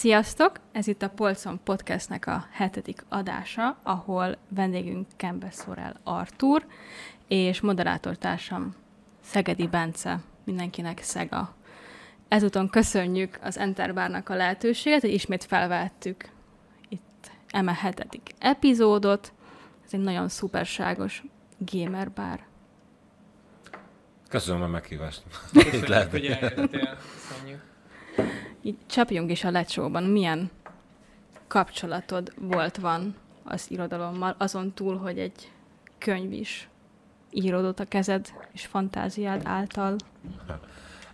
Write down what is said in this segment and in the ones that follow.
Sziasztok! Ez itt a Polcon Podcastnek a 7. adása, ahol vendégünk Kembe Szorel Artúr, és moderátortársam Szegedi Bence, mindenkinek Szega. Ezúton köszönjük az Enterbárnak a lehetőséget, hogy ismét felvettük itt eme 7. epizódot. Ez egy nagyon szuperságos gamer bár. Köszönöm a meghívást. Köszönjük, hogy eljöttél. Köszönjük. Így csapjunk is a lecsóban. Milyen kapcsolatod van az irodalommal, azon túl, hogy egy könyv is íródott a kezed és fantáziád által?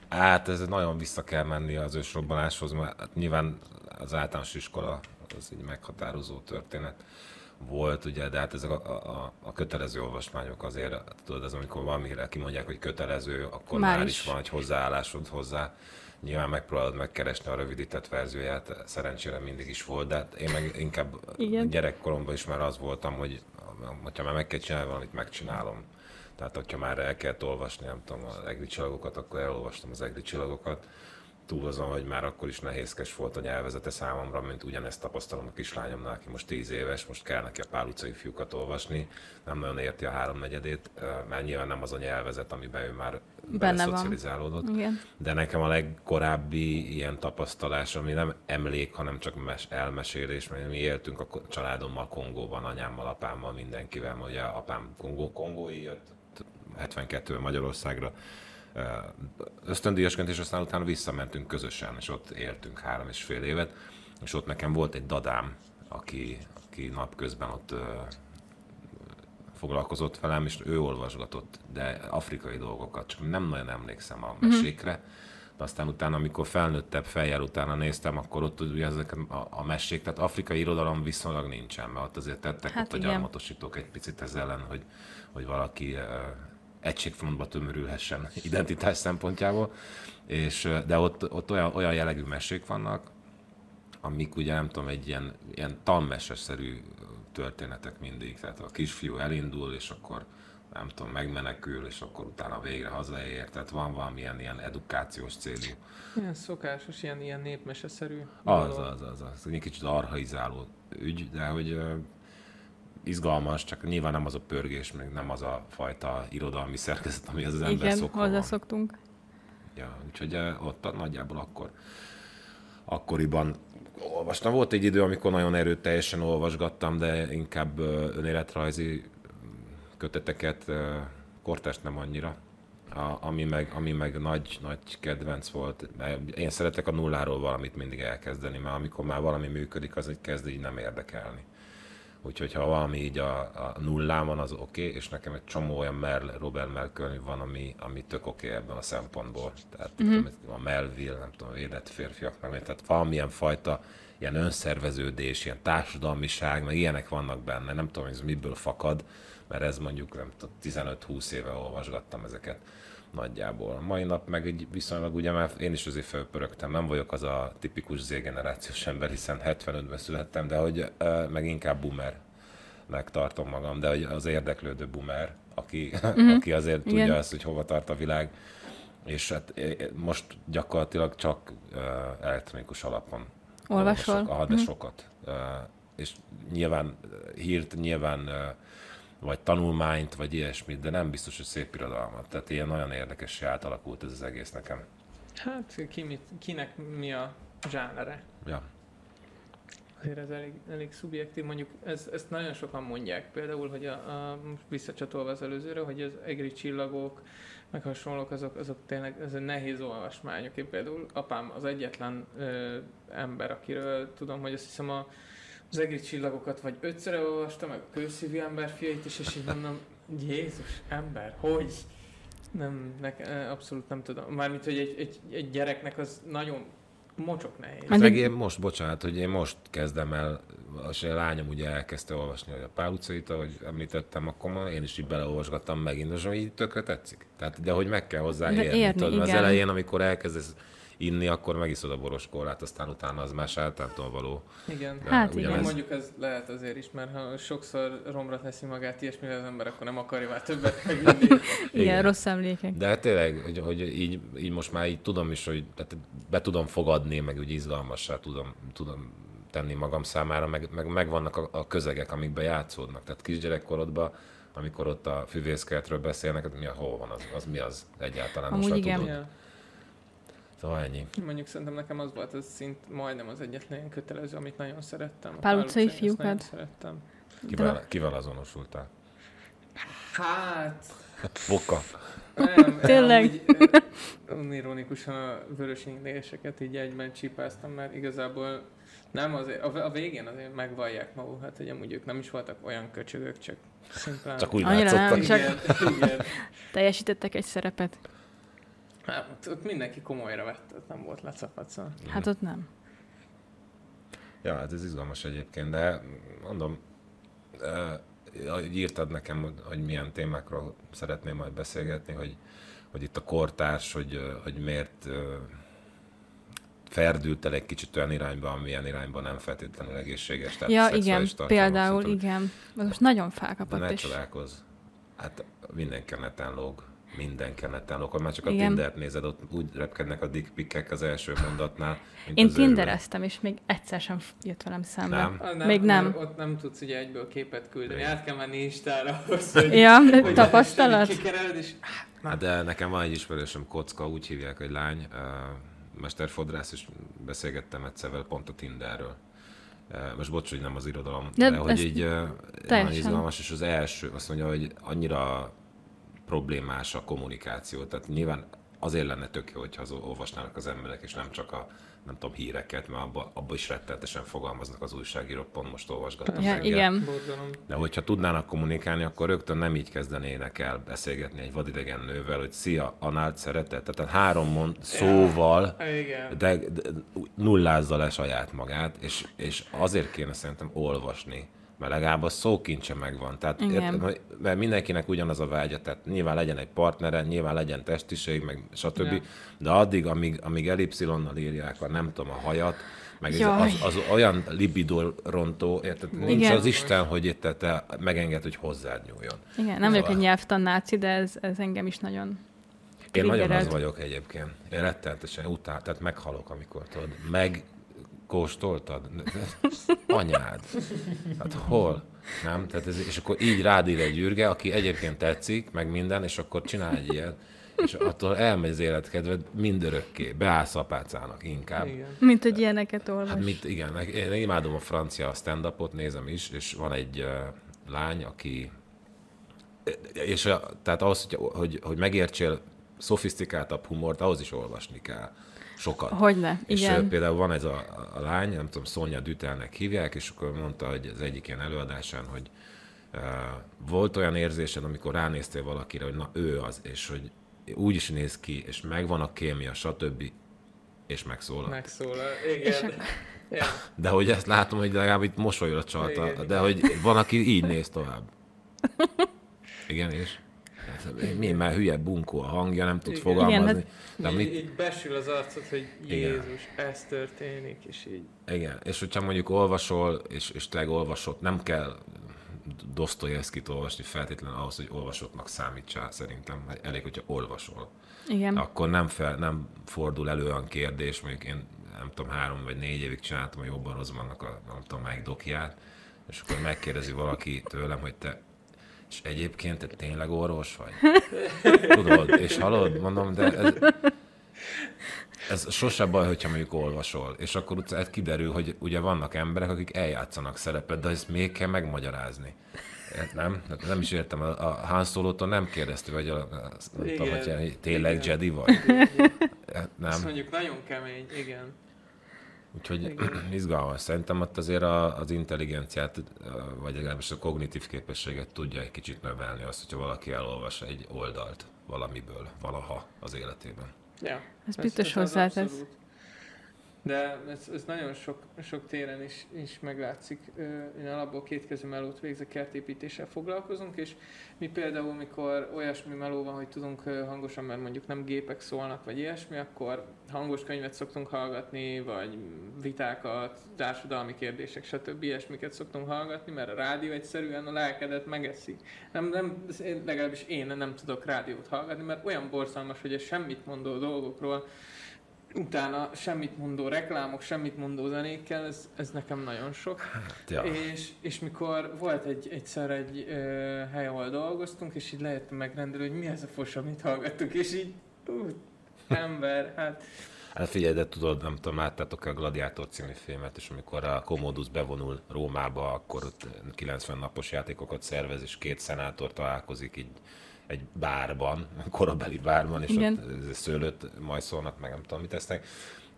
Hát ez nagyon vissza kell menni az ősrobbanáshoz, mert nyilván az általános iskola az egy meghatározó történet volt, ugye, de hát ezek a kötelező olvasmányok azért, tudod, az amikor valamire kimondják, hogy kötelező, akkor már is van egy hozzáállásod hozzá. Nyilván megpróbálod megkeresni a rövidített verzióját, szerencsére mindig is volt, de én meg inkább gyerekkoromban is már az voltam, hogy ha már meg kell csinálni valamit, megcsinálom. Tehát, hogyha már el kellett olvasni, nem tudom, az egri csillagokat, akkor elolvastam az egri csillagokat. Túl azon, hogy már akkor is nehézkes volt a nyelvezete számomra, mint ugyanezt tapasztalom a kislányomnál, aki most 10 éves, most kell neki a Pál utcai fiúkat olvasni, nem nagyon érti a 3/4, mert nyilván nem az a nyelvezet, amiben ő már beleszocializálódott. De nekem a legkorábbi ilyen tapasztalás, ami nem emlék, hanem csak elmesélés, mert mi éltünk a családommal Kongóban, anyámmal, apámmal, mindenkivel, ugye apám kongói jött 72-ben Magyarországra, ösztöndíjasként, és aztán utána visszamentünk közösen, és ott éltünk 3,5 évet, és ott nekem volt egy dadám, aki napközben ott foglalkozott velem, és ő olvasgatott, de afrikai dolgokat, csak nem nagyon emlékszem a mesékre. De aztán utána, amikor felnőttebb fejjel utána néztem, akkor ott ugye ezek a mesék, tehát afrikai irodalom viszonylag nincsen, mert ott azért tettek ott a gyarmatosítók egy picit ezzel ellen, hogy valaki egységfrontba tömörülhessen identitás szempontjából, de ott olyan jellegű mesék vannak, amik ugye nem tudom, egy ilyen tanmeseszerű történetek mindig, tehát a kisfiú elindul, és akkor nem tudom, megmenekül, és akkor utána végre hazaér, tehát van valamilyen ilyen edukációs célú. Ilyen szokásos, ilyen népmeseszerű. Az. Egy kicsit archaizáló ügy, de hogy izgalmas, csak nyilván nem az a pörgés, meg nem az a fajta irodalmi szerkezet, ami az ember szokva van. Hozzászoktunk. Ja, úgyhogy ott nagyjából akkoriban olvastam. Volt egy idő, amikor nagyon erőteljesen olvasgattam, de inkább önéletrajzi köteteket, kortást nem annyira. Ami meg nagy kedvenc volt. Én szeretek a nulláról valamit mindig elkezdeni, mert amikor már valami működik, az kezd így nem érdekelni. Úgyhogy ha valami így a nullán van, az oké, és nekem egy csomó olyan Robert Merl könyv van, ami tök oké ebben a szempontból. Tehát a Melville, nem tudom, védett férfiak, tehát valamilyen fajta ilyen önszerveződés, ilyen társadalmiság, meg ilyenek vannak benne. Nem tudom, hogy ez miből fakad, mert ez mondjuk nem tudom, 15-20 éve olvasgattam ezeket nagyjából. A mai nap meg egy viszonylag, ugye már én is azért felpörögtem, nem vagyok az a tipikus Z-generációs ember, hiszen 75-ben születtem, de hogy meg inkább boomernek tartom magam, de hogy az érdeklődő boomer, aki azért tudja azt, hogy hova tart a világ, és hát most gyakorlatilag csak elektronikus alapon olvasol. De sokat. És nyilván hírt, vagy tanulmányt, vagy ilyesmit, de nem biztos, hogy szép irodalmat. Tehát ilyen nagyon érdekes, átalakult ez az egész nekem. Hát kinek mi a zsánere? Ja. Azért ez elég szubjektív, mondjuk ezt nagyon sokan mondják, például, hogy most visszacsatolva az előzőre, hogy az egri csillagok, meg hasonlók, azok tényleg ez egy nehéz olvasmányok. Én például apám az egyetlen ember, akiről tudom, hogy azt hiszem az egri csillagokat vagy 5-ször olvastam, meg a Kőszívű ember fiait is, és így mondom, Jézus, ember, hogy? Nem, abszolút nem tudom. Mármint, hogy egy gyereknek az nagyon mocsok nehéz. Én most kezdem el, és a lányom ugye elkezdte olvasni a Pál utcait, ahogy említettem, akkor én is így beleolvasgattam megint, és így tökre tetszik. Tehát, de hogy meg kell hozzá érni. Az elején, amikor elkezdesz inni, akkor megiszod a boros kólát, aztán utána az más általától való. Igen. Hát Igen. igen. Mondjuk ez lehet azért is, mert ha sokszor romra teszi magát ilyesmire az ember, akkor nem akarja már többet meginni. Igen, rossz emlékek. De tényleg, hogy így most már így tudom is, hogy tehát be tudom fogadni, meg úgy izgalmassá tudom tenni magam számára, meg vannak a közegek, amikben játszódnak. Tehát kisgyerekkorodban, amikor ott a füvészkertről beszélnek, hol van az mi az egyáltalán? Amúgy igen. Tudod. Ja. Szóval ennyi. Mondjuk szerintem nekem az volt az majdnem az egyetlen ilyen kötelező, amit nagyon szerettem. Pál utcai Ezt nagyon fiúkat? szerettem. Kivel azonosultál? Hát... Boka. Nem, Tényleg? úgy, unironikusan a vörös inglégeseket így egyben csipáztam, mert igazából nem azért, a végén azért megvallják magukat, hogy amúgy ők nem is voltak olyan köcsögök, csak szimplán... Csak úgy Annyira nem, látszottak. csak- Igen. Teljesítettek egy szerepet. Hát, ott mindenki komolyra vett, ott nem volt lecapaca. Hát ott nem. Ja, hát ez izgalmas egyébként, de mondom, írtad nekem, hogy milyen témákról szeretném majd beszélgetni, hogy itt a kortárs, hogy miért ferdült el egy kicsit olyan irányba, amilyen irányba nem feltétlenül egészséges. Tehát Ja, szexuális igen, tartalmak, például, szóval- igen. Most nagyon De felkapott, ne és csodálkozz. Hát mindenki neten lóg. Mindenki neten lóg. Már csak a Igen. Tindert nézed, ott úgy repkednek a dickpikek az első mondatnál, mint én az őrület. tindereztem, és még egyszer sem jött velem szembe. Nem? Még nem. mert Ott nem tudsz ugye egyből képet küldeni. Igen. Át kell menni Instára ahhoz, hogy... Ja, hogy tapasztalat? kikereled, és... Hát de nekem van egy ismerősöm, Kocka, úgy hívják, hogy lány, mesterfodrász, és beszélgettem egyszer vele pont a Tinderről. Most bocs, hogy nem az irodalom, de hogy ez így teljesen. nagyon izgalmas, és az első azt mondja, hogy annyira problémás a kommunikáció, tehát nyilván azért lenne tök jó, hogyha olvasnának az emberek, és nem csak a nem tudom, híreket, mert abba is rettenetesen fogalmaznak az újságírók, pont most olvasgattam Ja, reggel. igen. Borzalom. De hogyha tudnának kommunikálni, akkor rögtön nem így kezdenének el beszélgetni egy vadidegen nővel, hogy szia, anált szeretet. Tehát 3 szóval Igen. de nullázza le saját magát, és azért kéne szerintem olvasni, mert legalább a szókincse megvan. Tehát Igen. mert mindenkinek ugyanaz a vágya, tehát nyilván legyen egy partnere, nyilván legyen testiség, meg stb. Ja. De addig, amíg elipszilonnal írják a nem tudom, a hajat, meg Jaj. az olyan libidorontó, érted? Nincs Igen. az Isten, hogy te megenged, hogy hozzád nyúljon. Igen, nem vagyok egy nyelvtan náci, de ez engem is nagyon Én nagyon triggerelt. az vagyok egyébként. Én rettenetesen tehát meghalok, amikor tudod. Megkóstoltad? Anyád. Hát hol? Nem? Tehát és akkor így rád ír egy űrge, aki egyébként tetszik, meg minden, és akkor csinál egy ilyet, és attól elmegy az életkedved mindörökké. Beállsz apácának inkább. Igen. Mint hogy ilyeneket olvas. Hát igen, én imádom a francia stand-upot, nézem is, és van egy lány, aki... És tehát ahhoz, hogy megértsél szofisztikáltabb humort, ahhoz is olvasni kell. Sokat. Hogyne, És igen. például van ez a lány, nem tudom, Sonja Dütelnek hívják, és akkor mondta, hogy az egyik ilyen előadásán, hogy volt olyan érzésed, amikor ránéztél valakire, hogy na ő az, és hogy úgy is néz ki, és megvan a kémia, stb. És megszólal. Megszólal. És Igen. Ja. De hogy ezt látom, hogy legalább itt mosolyra csalta, Igen. de hogy van, aki így néz tovább. Igen, és? Hát, mi már hülye bunkó a hangja, nem tud Igen. fogalmazni. Igen, De Így, mit, így besül az arcod, hogy Jézus, ez történik, és így. igen, és hogyha mondjuk olvasol, és te olvasod, nem kell Dostoyevskit olvasni feltétlenül ahhoz, hogy olvasottnak számítsál, szerintem. Elég, hogyha olvasol. Igen. Akkor nem fordul elő olyan kérdés, mondjuk én nem tudom, 3 vagy 4 évig csináltam a Jobban Rozmannak a nem tudom, melyik dokját, és akkor megkérdezi valaki tőlem, hogy te és egyébként te tényleg orvos vagy? Tudod, és hallod, mondom, de ez sose baj, hogyha mondjuk olvasol, és akkor utána kiderül, hogy ugye vannak emberek, akik eljátszanak szerepet, de ezt még kell megmagyarázni. Nem? Nem is értem, a Han Solo-tól nem kérdezte, vagy nem tudom, hogy tényleg Igen. Jedi vagy. Azt Nem. mondjuk nagyon kemény, igen. Úgyhogy izgalmas. Szerintem ott azért az intelligenciát, vagy legalábbis a kognitív képességet tudja egy kicsit növelni azt, hogyha valaki elolvas egy oldalt valamiből, valaha az életében. Ja. Ez biztos hozzátesz. abszolút. De ez nagyon sok téren is meglátszik. Én alapból kétkezű melót végzek, kertépítéssel foglalkozunk, és mi például, mikor olyasmi meló van, hogy tudunk hangosan, mert mondjuk nem gépek szólnak, vagy ilyesmi, akkor hangos könyvet szoktunk hallgatni, vagy vitákat, társadalmi kérdések, stb. Ilyesmiket szoktunk hallgatni, mert a rádió egyszerűen a lelkedet megeszi. Legalábbis én nem tudok rádiót hallgatni, mert olyan borzalmas, hogy a semmit mondó dolgokról utána semmit mondó reklámok, semmit mondó zenékkel, ez nekem nagyon sok. Ja. És mikor volt egyszer egy hely, ahol dolgoztunk, és így lehettem megrendelni, hogy mi ez a fos, amit hallgattuk, és így ember, hát... Hát figyelj, de tudod, nem tudom, láttátok a Gladiátor című filmet, és amikor a Commodus bevonul Rómába, akkor ott 90 napos játékokat szervez, és 2 szenátor találkozik így egy bárban, korabeli bárban, és igen. ott szőlőt majszolnak, meg nem tudom, mit tesznek.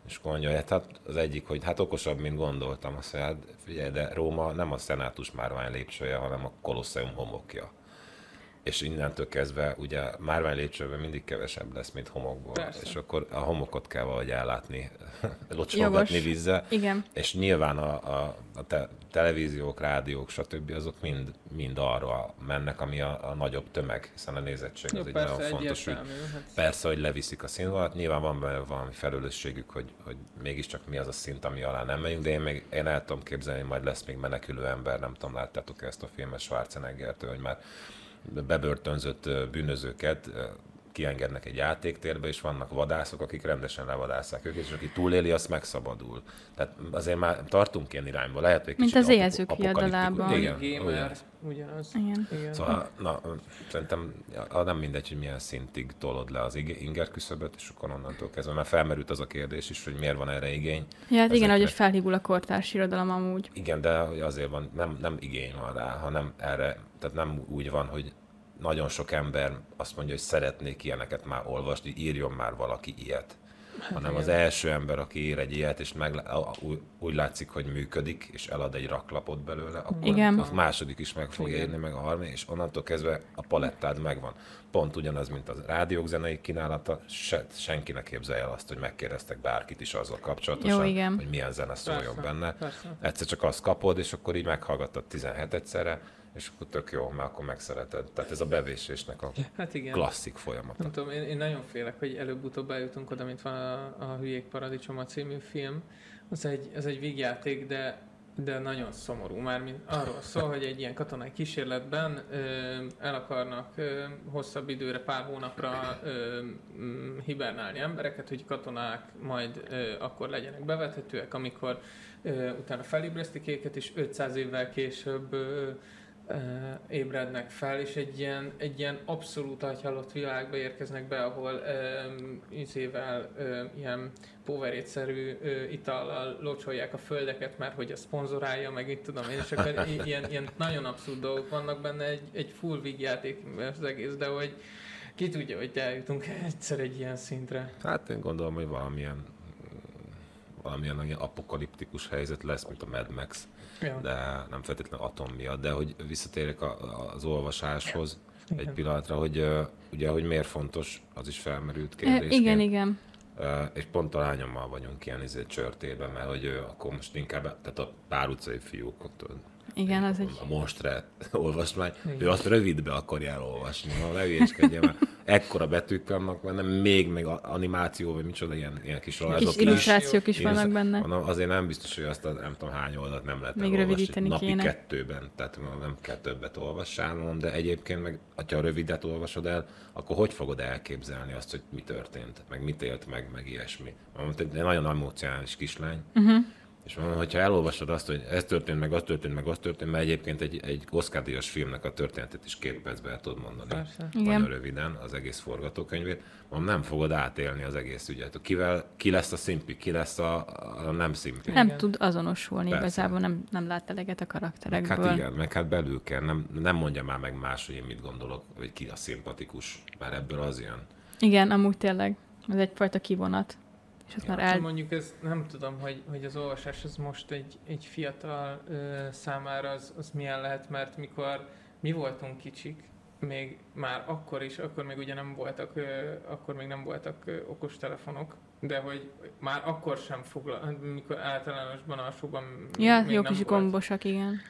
És akkor mondja, hát az egyik, hogy hát okosabb, mint gondoltam. Azt mondja, hát figyelj, de Róma nem a szenátus márvány lépcsője, hanem a Kolosseum homokja. És innentől kezdve ugye márvány lépcsőben mindig kevesebb lesz, mint homokból. Persze. És akkor a homokot kell valahogy ellátni, locsolgatni vízzel. Igen. És nyilván a televíziók, rádiók, stb. Azok mind arra mennek, ami a nagyobb tömeg, hiszen a nézettség az egy nagyon fontos, hogy persze, hogy leviszik a színvonalat, nyilván van benne valami felelősségük, hogy mégiscsak mi az a szint, ami alá nem megyünk, de én el tudom képzelni, hogy majd lesz még menekülő ember, nem tudom, láttátok ezt a filmet Schwarzeneggertől, hogy már bebörtönzött bűnözőket kiengednek egy játéktérbe, és vannak vadászok, akik rendesen levadásszák őket, és aki túléli, azt megszabadul. Tehát azért már tartunk ilyen irányba. Lehet, hogy mint az éjjelzők híradalában. Igen, ugyanaz. Igen. Szóval szerintem nem mindegy, hogy milyen szintig tolod le az inger küszöböt, és akkor onnantól kezdve már felmerült az a kérdés is, hogy miért van erre igény. Ja, hát igen, hogy felhígul a kortárs irodalom amúgy. Igen, de azért van, nem igény van rá, hanem erre, tehát nem úgy van, hogy nagyon sok ember azt mondja, hogy szeretnék ilyeneket már olvasni, írjon már valaki ilyet. Hanem az első ember, aki ír egy ilyet, és úgy látszik, hogy működik, és elad egy raklapot belőle, akkor a második is meg fogja írni, meg a harmadik, és onnantól kezdve a palettád megvan. Pont ugyanaz, mint a rádiók zenei kínálata, senki ne képzelje el azt, hogy megkérdeztek bárkit is azzal kapcsolatosan, hogy milyen zene szóljon benne. Persze. Egyszer csak azt kapod, és akkor így meghallgattad 17 egyszerre, és akkor tök jó, mert akkor megszereted. Tehát ez a bevésésnek a klasszik folyamata. Nem tudom, én nagyon félek, hogy előbb-utóbb eljutunk oda, mint van a Hülyék paradicsoma című film. Az egy vígjáték, de nagyon szomorú. Mármint arról szól, hogy egy ilyen katonai kísérletben el akarnak hosszabb időre, pár hónapra hibernálni embereket, hogy katonák majd akkor legyenek bevethetőek, amikor utána felébresztik őket, és 500 évvel később ébrednek fel, és egy ilyen abszolút agyhalott világba érkeznek be, ahol ilyen póverétszerű itallal locsolják a földeket, mert hogy a szponzorálja, meg itt tudom én, és akkor ilyen nagyon abszurd dolgok vannak benne, egy full vígjáték az egész, de hogy ki tudja, hogy eljutunk egyszer egy ilyen szintre. Hát én gondolom, hogy valamilyen apokaliptikus helyzet lesz, mint a Mad Max. Ja. De nem feltétlenül atom miatt, de hogy visszatérek az olvasáshoz egy pillanatra, hogy ugye, hogy miért fontos, az is felmerült kérdésként. Igen. És pont a lányommal vagyunk ilyen csörtében, mert hogy akkor most inkább, tehát a Pár utcai fiúk, igen, az egy... A Monstre olvasmány, ő azt rövidbe akarja elolvasni, ne hülyéskedjen, mert ekkora betűk vannak benne, még animáció, vagy micsoda, ilyen kis rajzok. Kis illusztrációk is vannak benne. Azért nem biztos, hogy azt nem tudom hány oldalt nem lehet még elolvasni. Napi 2-ben, tehát nem kell többet olvassál, de egyébként meg, ha rövidet olvasod el, akkor hogy fogod elképzelni azt, hogy mi történt, meg mit élt meg ilyesmi. Egy nagyon emocionális kislány. És mondom, hogyha elolvasod azt, hogy ez történt, meg az történt, meg az történt, mert egyébként egy Oscar-díjas filmnek a történetet is 2 percben el tudod mondani. Persze. Nagyon röviden az egész forgatókönyvét. Mondom, nem fogod átélni az egész ügyet. Ki lesz a szimpi, ki lesz a nem szimpi. Nem tud azonosulni, igazából nem lát eleget a karakterekből. Hát igen, meg hát belül kell. Nem mondja már meg más, hogy én mit gondolok, vagy ki a szimpatikus. Már ebből az jön. Igen, amúgy tényleg. Ez egyfajta kivonat. És ja, már mondjuk ez, nem tudom, hogy az olvasás az most egy fiatal számára az milyen lehet, mert mikor mi voltunk kicsik, még már akkor még ugye nem voltak okostelefonok, De hogy már akkor sem mikor általánosban alsóban Ja, még jó nem kis volt. gombosak, igen.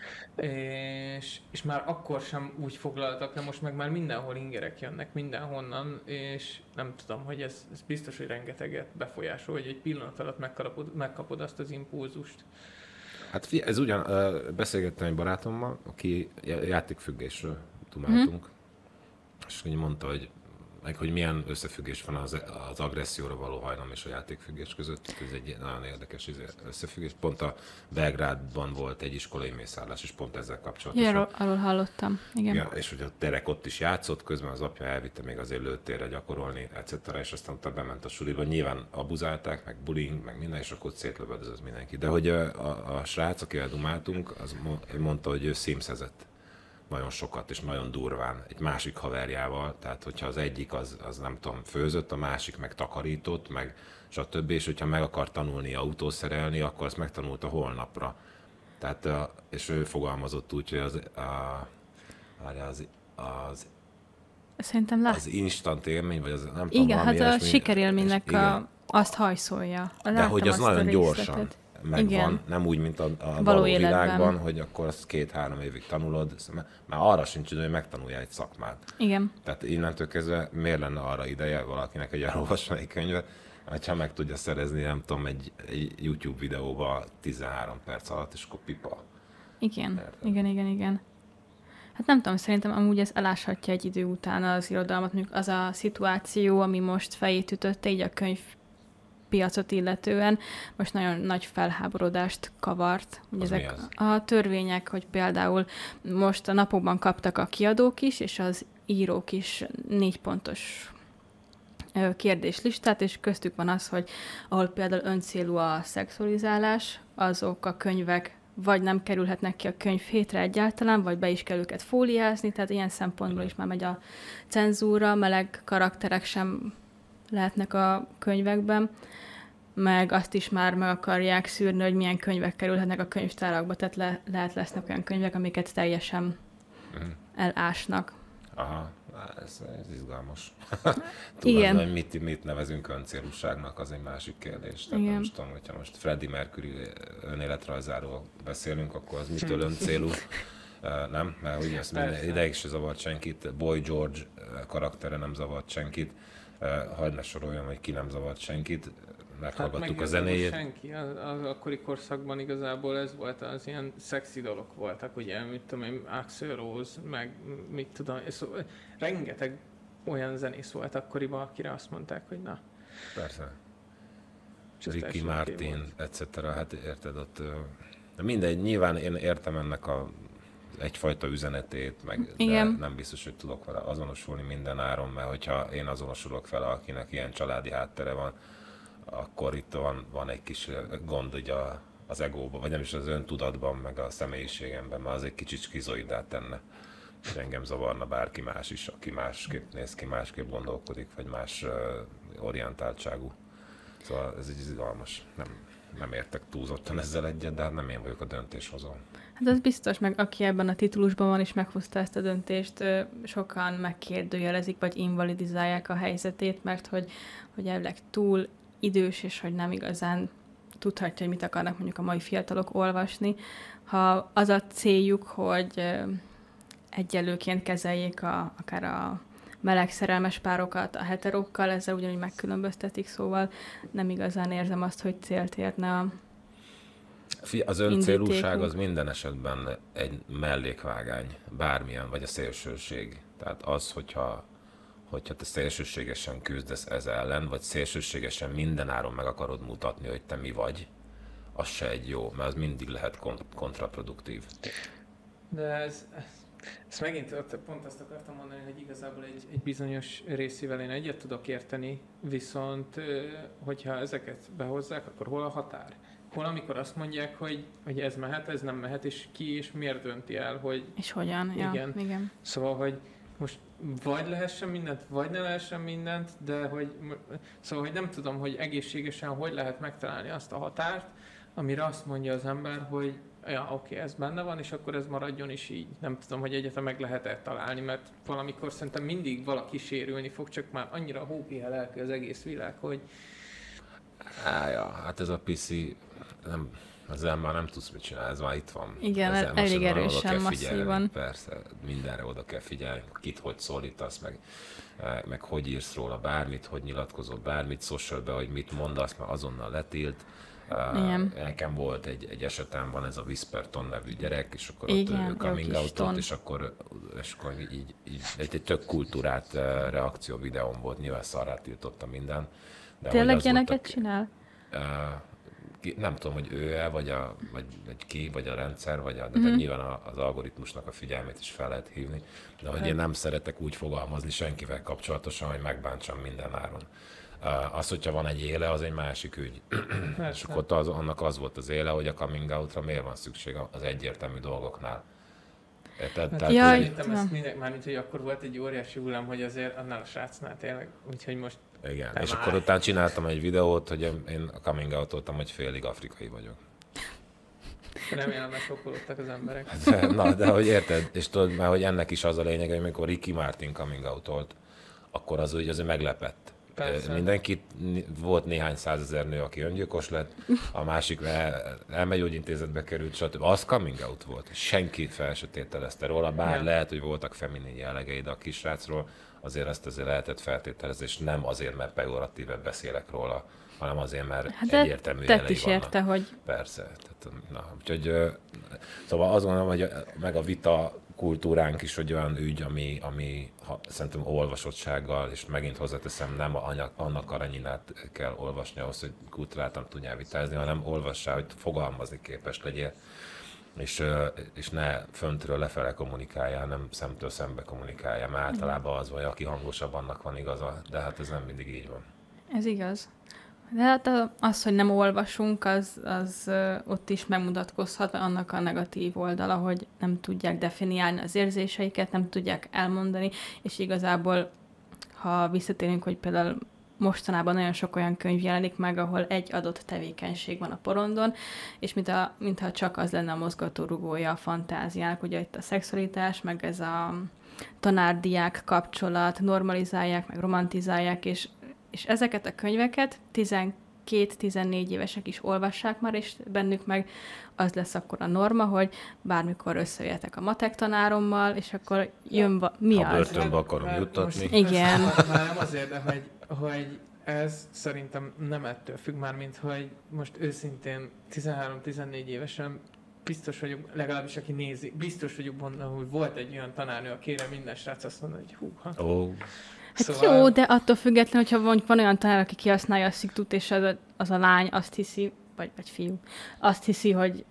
És már akkor sem úgy foglaltak, de most meg már mindenhol ingerek jönnek, mindenhonnan, és nem tudom, hogy ez biztos, hogy rengeteget befolyásol, hogy egy pillanat alatt megkapod azt az impulzust. Hát ez ugyan, beszélgettem egy barátommal, aki játékfüggésről dumáltunk, és úgy mondta, hogy milyen összefüggés van az agresszióra való hajlam és a játékfüggés között. Ez egy nagyon érdekes összefüggés. Pont a Belgrádban volt egy iskolai mészárlás, és pont ezzel kapcsolatosan. Ja, arról hallottam, igen. Ja, és hogy a gyerek ott is játszott, közben az apja elvitte még azért lőtérre gyakorolni, etc. És aztán utána bement a suliba. Nyilván abuzálták, meg bullying, meg minden, és akkor ott szétlövöldözött mindenki. De hogy a srác, akivel dumáltunk, az mondta, hogy ő szímszezett nagyon sokat, és nagyon durván egy másik haverjával, tehát hogyha az egyik az nem tudom, főzött, a másik meg takarított, meg stb. És hogyha meg akar tanulni autószerelni, akkor azt megtanulta holnapra. Tehát, és ő fogalmazott úgy, hogy Szerintem az instant élmény, vagy az nem igen, tudom, hát ilyesmi, a sikerélménynek azt hajszolja. de hogy az nagyon gyorsan megvan, igen. Nem úgy, mint a való világban, hogy akkor azt 2-3 évig tanulod, már arra sincs idő, hogy megtanulja egy szakmát. Igen. Tehát innentől kezdve miért lenne arra ideje valakinek egy elolvasni egy könyvet, ha meg tudja szerezni, nem tudom, egy YouTube videóba 13 perc alatt, és akkor pipa. Igen, igen. Hát nem tudom, szerintem amúgy ez eláshatja egy idő után az irodalmat, mondjuk az a szituáció, ami most fejét ütötte így a könyvpiacot illetően, most nagyon nagy felháborodást kavart. Ezek a törvények, hogy például most a napokban kaptak a kiadók is, és az írók is 4 pontos kérdéslistát, és köztük van az, hogy ahol például öncélú a szexualizálás, azok a könyvek vagy nem kerülhetnek ki a könyvhétre egyáltalán, vagy be is kell őket fóliázni, tehát ilyen szempontból is már megy a cenzúra, meleg karakterek sem lehetnek a könyvekben, meg azt is már meg akarják szűrni, hogy milyen könyvek kerülhetnek a könyvtárakba, tehát lesznek olyan könyvek, amiket teljesen elásnak. Aha, ez izgalmas. Igen. Hogy mit nevezünk öncélúságnak, az egy másik kérdés. Tehát nem is tudom, hogyha most Freddie Mercury önéletrajzáról beszélünk, akkor az mitől öncélú? Nem, mert ugye ezt ideig se zavart senkit. Boy George karaktere nem zavart senkit. Hagyd ne soroljam, hogy ki nem zavart senkit. Meghallgattuk a zenéjét. Senki. Az akkori korszakban igazából ez volt, az ilyen szexi dolog voltak, ugye, mit tudom én, Axl Rose, meg mit tudom, szóval rengeteg olyan zenész volt akkoriban, akire azt mondták, hogy na. Persze. Ricky Martin, etc. Hát érted, ott mindegy, nyilván én értem ennek egyfajta üzenetét, de nem biztos, hogy tudok vele azonosulni minden áron, mert hogyha én azonosulok vele, akinek ilyen családi háttere van, akkor itt van egy kis gond ugye az egóban, vagy nem is az öntudatban, meg a személyiségemben, mert az egy kicsit skizoidát tenne. És engem zavarna bárki más is, aki másképp néz ki, másképp gondolkodik, vagy más orientáltságú. Szóval ez egy izgalmas. Nem értek túlzottan ezzel egyet, de hát nem én vagyok a döntéshozó. Hát az biztos, meg aki ebben a titulusban van és meghozta ezt a döntést, sokan megkérdőjelezik, vagy invalidizálják a helyzetét, mert hogy elvileg túl idős, és hogy nem igazán tudhatja, hogy mit akarnak mondjuk a mai fiatalok olvasni. Ha az a céljuk, hogy egyenlőként kezeljék akár a meleg szerelmes párokat a heterokkal, ezzel ugyanúgy megkülönböztetik, szóval nem igazán érzem azt, hogy célt érne az öncélúság az minden esetben egy mellékvágány, bármilyen, vagy a szélsőség. Tehát az, hogyha te szélsőségesen küzdesz ez ellen, vagy szélsőségesen mindenáron meg akarod mutatni, hogy te mi vagy, az se egy jó, mert az mindig lehet kontraproduktív. De ezt megint pont azt akartam mondani, hogy igazából egy bizonyos részével én egyet tudok érteni, viszont hogyha ezeket behozzák, akkor hol a határ? Hol, amikor azt mondják, hogy ez mehet, ez nem mehet, és ki és miért dönti el, hogy... És hogyan, igen. Szóval, hogy most vagy lehessen mindent, vagy ne lehessen mindent, de szóval, hogy nem tudom, hogy egészségesen hogy lehet megtalálni azt a határt, amire azt mondja az ember, hogy ja, oké, ez benne van, és akkor ez maradjon is így. Nem tudom, hogy egyáltalán meg lehet találni, mert valamikor szerintem mindig valaki sérülni fog, csak már annyira hópihe lelkű az egész világ, hogy... Ja, hát ez a piszi, nem, ezzel már nem tudsz mit csinálni, ez már itt van. Igen, ezzel elég oda erősen, kell figyelni, masszívan. persze, mindenre oda kell figyelni, kit hogy szólítasz, meg hogy írsz róla bármit, hogy nyilatkozol bármit, socialbe, hogy mit mondasz, mert azonnal letilt. Igen. Nekem volt egy esetem, van ez a Whisperton nevű gyerek, és akkor Igen, ott coming jó kis out ton. és akkor így egy tök kultúrát reakció videón volt, nyilván szarrá tiltotta minden. De Tényleg hogy az volt ilyeneket csinál? nem tudom, hogy ő-e, vagy ki, vagy a rendszer, de nyilván az algoritmusnak a figyelmét is fel lehet hívni, de hogy én nem szeretek úgy fogalmazni senkivel kapcsolatosan, hogy megbántsam minden áron. Az, hogyha van egy éle, az egy másik ügy. És akkor ott annak az volt az éle, hogy a coming out-ra miért van szükség az egyértelmű dolgoknál. Jaj, mármint, hogy akkor volt egy óriási hullám, hogy azért annál a srácnál tényleg, úgyhogy most... Igen, és akkor utána csináltam egy videót, hogy én a coming out-oltam, hogy félig afrikai vagyok. Remélem, megsokkolódtak az emberek. De hogy érted, és tudod már, hogy ennek is az a lényeg, hogy amikor Ricky Martin coming out-olt, akkor az úgy azért meglepett. Persze. Mindenki, volt néhány százezer nő, aki öngyilkos lett, a másik elmegyógyintézetbe került, stb. Az coming out volt. Senki fel se tételezte róla, bár lehet, hogy voltak feminin jellegei, de a kisrácról azért ezt azért lehetett feltételezni, és nem azért, mert pejoratívet beszélek róla, hanem azért, mert egyértelmű jelei is érte, vannak. hogy... Persze. Tehát, úgyhogy, szóval azt gondolom, hogy meg a vita kultúránk is, hogy olyan ügy, ami szerintem olvasottsággal, és megint hozzáteszem, nem annak aranyinát kell olvasni ahhoz, hogy kultúráltan tudjál vitázni, hanem olvassál, hogy fogalmazni képes legyél, és ne föntről lefele kommunikáljál, hanem szemtől szembe kommunikáljál, mert általában az vagy, aki hangosabb, annak van igaza, de hát ez nem mindig így van. Ez igaz. De hát az, hogy nem olvasunk, az ott is megmutatkozhat, annak a negatív oldala, hogy nem tudják definiálni az érzéseiket, nem tudják elmondani, és igazából, ha visszatérünk, hogy például mostanában nagyon sok olyan könyv jelenik meg, ahol egy adott tevékenység van a porondon, és mintha csak az lenne a mozgatórugója a fantáziának, ugye itt a szexualitás, meg ez a tanár-diák kapcsolat, normalizálják, meg romantizálják, és ezeket a könyveket 12-14 évesek is olvassák már, és bennük meg az lesz akkor a norma, hogy bármikor összejöhetek a matek tanárommal, és akkor jön mi ha az? Börtönbe akarom juttatni. Igen. Már nem azért, de hogy ez szerintem nem ettől függ már, mint hogy most őszintén 13-14 évesen biztos vagyok, legalábbis aki nézi, biztos vagyok benne, hogy volt egy olyan tanárnő, akire minden srác azt mondta, hogy húha. Hát szóval... jó, de attól függetlenül, hogyha van olyan tanár, aki kihasználja a sziktut, és az a lány azt hiszi, vagy fiú, azt hiszi, hogy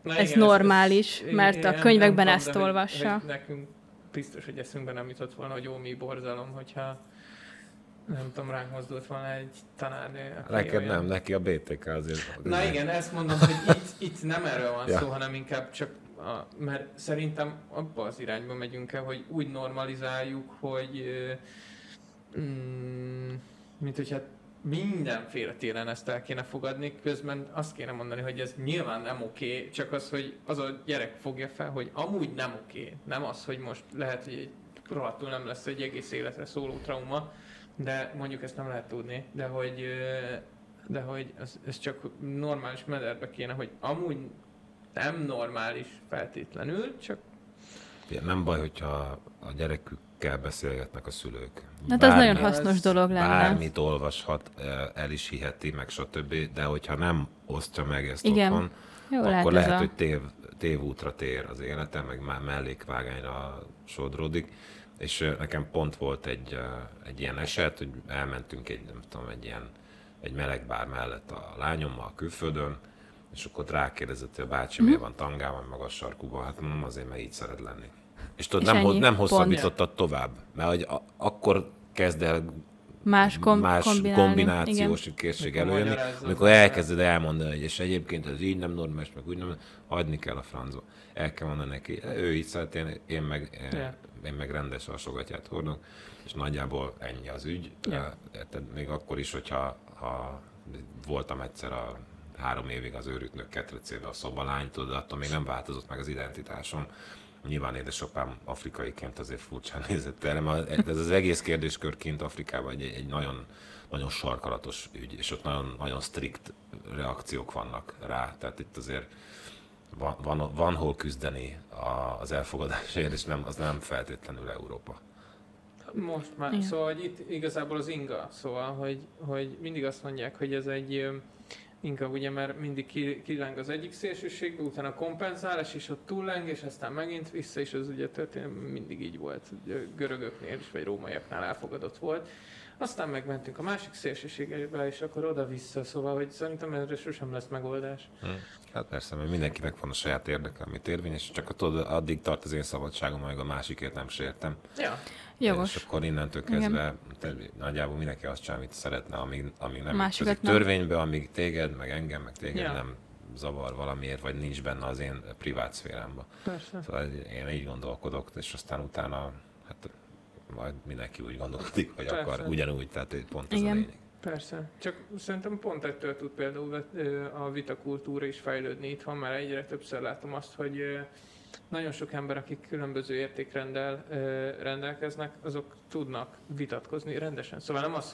ez igen, normális, mert a könyvekben ezt tudom, olvassa. Hogy nekünk biztos, hogy eszünkben nem jutott volna, hogy mi borzalom, hogyha nem tudom, ránk mozdult volna egy tanárnő. Neked nem, neki a BTK azért. Na igen, ezt mondom, hogy itt nem erről van szó, hanem inkább csak mert szerintem abba az irányba megyünk el, hogy úgy normalizáljuk, hogy mint hogyha mindenféle téren ezt el kéne fogadni, közben azt kéne mondani, hogy ez nyilván nem oké, csak az, hogy az a gyerek fogja fel, hogy amúgy nem oké. Nem az, hogy most lehet, hogy rohadtul nem lesz egy egész életre szóló trauma, de mondjuk ezt nem lehet tudni, de hogy ez csak normális mederbe kéne, hogy amúgy nem normális feltétlenül, csak... Nem baj, hogyha a gyerekükkel beszélgetnek a szülők. Hát ez nagyon hasznos dolog lenne. Bármit olvashat, el is hiheti, meg stb. De hogyha nem osztja meg ezt otthon, akkor lehet, hogy tévútra tér az élete, meg már mellékvágányra sodródik. És nekem pont volt egy ilyen eset, hogy elmentünk egy meleg bár mellett a lányommal külföldön, és akkor rákérdezett, hogy a bácsi miért van tangában, magas sarkúban, hát azért, mert így szeret lenni. És tudod, nem hosszabbítottad tovább, mert hogy akkor kezd el más kombinációs készség előjönni, amikor elkezded elmondani, hogy és egyébként ez így nem normális, meg úgy nem, hagyni kell a francba. El kell mondani neki, ő így szeret, én meg rendes alsógatját hordok, és nagyjából ennyi az ügy. Még akkor is, hogyha voltam egyszer 3 évig az őrültnök ketrecébe a szobalány, tudod, attól még nem változott meg az identitásom. Nyilván édesapám afrikaiként azért furcsán nézett erre, mert ez az egész kérdéskör kint Afrikában egy nagyon, nagyon sarkalatos ügy, és ott nagyon, nagyon strikt reakciók vannak rá. Tehát itt azért van hol küzdeni az elfogadásért, és az nem feltétlenül Európa. Most már, igen. Szóval hogy itt igazából az inga, szóval, hogy mindig azt mondják, hogy ez egy inga, ugye, mert mindig kileng az egyik szélsőségbe, utána kompenzálás, és ott túlleng, és aztán megint vissza, és az ugye történet mindig így volt, görögöknél is, vagy rómaiaknál elfogadott volt. Aztán megmentünk a másik szélsőségbe, és akkor oda-vissza, szóval, hogy szerintem erre sosem lesz megoldás. Hát persze, mert mindenkinek van a saját érdeke, amit érvényes, csak addig tart az én szabadságom, amíg a másikért nem sértem. Ja. Jogos. És akkor innentől kezdve nagyjából mindenki azt csinál, amit szeretne, amíg nem ütközik törvénybe, amíg téged, meg engem, meg téged nem zavar valamiért, vagy nincs benne az én privát szférámba. Persze. Szóval én így gondolkodok, és aztán utána hát majd mindenki úgy gondolkodik, hogy persze. Akar ugyanúgy, tehát pont ez a lényeg. Persze, csak szerintem pont ettől tud például a vitakultúra is fejlődni itthon, mert egyre többször látom azt, hogy nagyon sok ember, akik különböző értékrendel rendelkeznek, azok tudnak vitatkozni rendesen. Szóval nem az,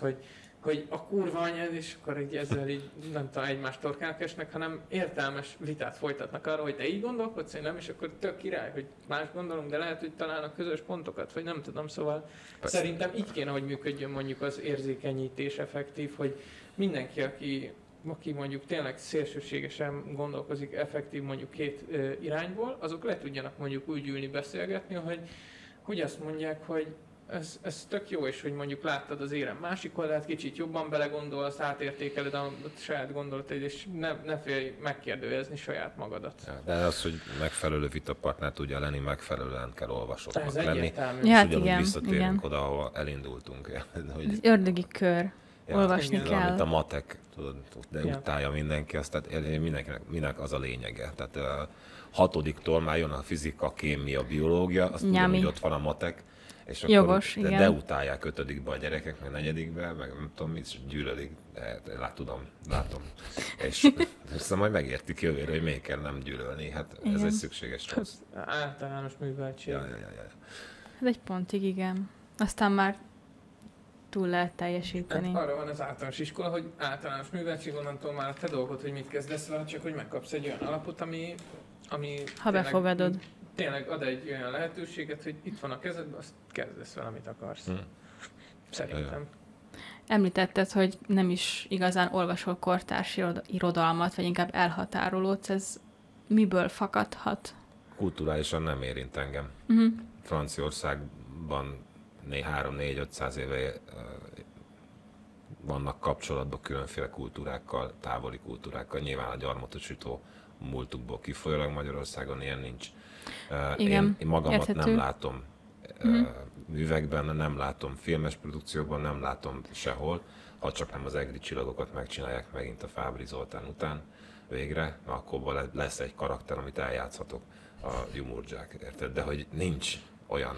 hogy a kurva anyád, és akkor így ezzel így nem tudom, egymást torkának esnek, hanem értelmes vitát folytatnak arra, hogy te így gondolkodsz, én nem, és akkor tök király, hogy más gondolunk, de lehet, hogy találnak közös pontokat, vagy nem tudom, szóval persze. Szerintem így kéne, hogy működjön mondjuk az érzékenyítés effektív, hogy mindenki, aki mondjuk tényleg szélsőségesen gondolkozik effektív mondjuk két irányból, azok le tudjanak mondjuk úgy ülni, beszélgetni, hogy azt mondják, hogy ez tök jó, és hogy mondjuk láttad az érem másik oldalát, kicsit jobban belegondolsz, átértékeled a saját gondolataid, és ne félj megkérdőjezni saját magadat. Ja, de az, hogy megfelelő vitapartner tudja lenni, megfelelően kell olvasóknak lenni. Ja, hát ugyanúgy igen, visszatérünk igen. oda, ahol elindultunk. Hogy az ördögi kör. Ja, olvasni igen, kell. Amit a matek, tudod, de utálja mindenki, azt, tehát mindenkinek az a lényege. Tehát 6-tól már jön a fizika, kémia, biológia, azt tudom, hogy ott van a matek, és akkor jogos, de utálják 5-be a gyerekek, meg 4-be, meg nem tudom mit, gyűlölik, de látom. És aztán majd megértik jövőre, hogy miért kell nem gyűlölni, hát igen. Ez egy szükséges rossz. Általános műveltség. Ja. Ez egy pontig, igen. Aztán már túl lehet teljesíteni. Hát arra van az általános iskola, hogy általános műveltség, onnantól már a te dolgod, hogy mit kezdesz vele, csak hogy megkapsz egy olyan alapot, ami ha befogadod. Tényleg ad egy olyan lehetőséget, hogy itt van a kezedben, azt kezdesz vele, amit akarsz. Szerintem. Említetted, hogy nem is igazán olvasol kortárs irodalmat, vagy inkább elhatárolódsz. Ez miből fakadhat? Kulturálisan nem érint engem. Franciaországban 300-400-500 éve vannak kapcsolatban különféle kultúrákkal, távoli kultúrákkal. Nyilván a gyarmatosító múltukból kifolyólag Magyarországon ilyen nincs. Igen, én magamat érthető. nem látom művekben, nem látom filmes produkciókban, nem látom sehol, ha csak nem az egri csillagokat megcsinálják megint a Fábri Zoltán után végre, akkor lesz egy karakter, amit eljátszhatok, a Jumurdzsák, érted? De hogy nincs olyan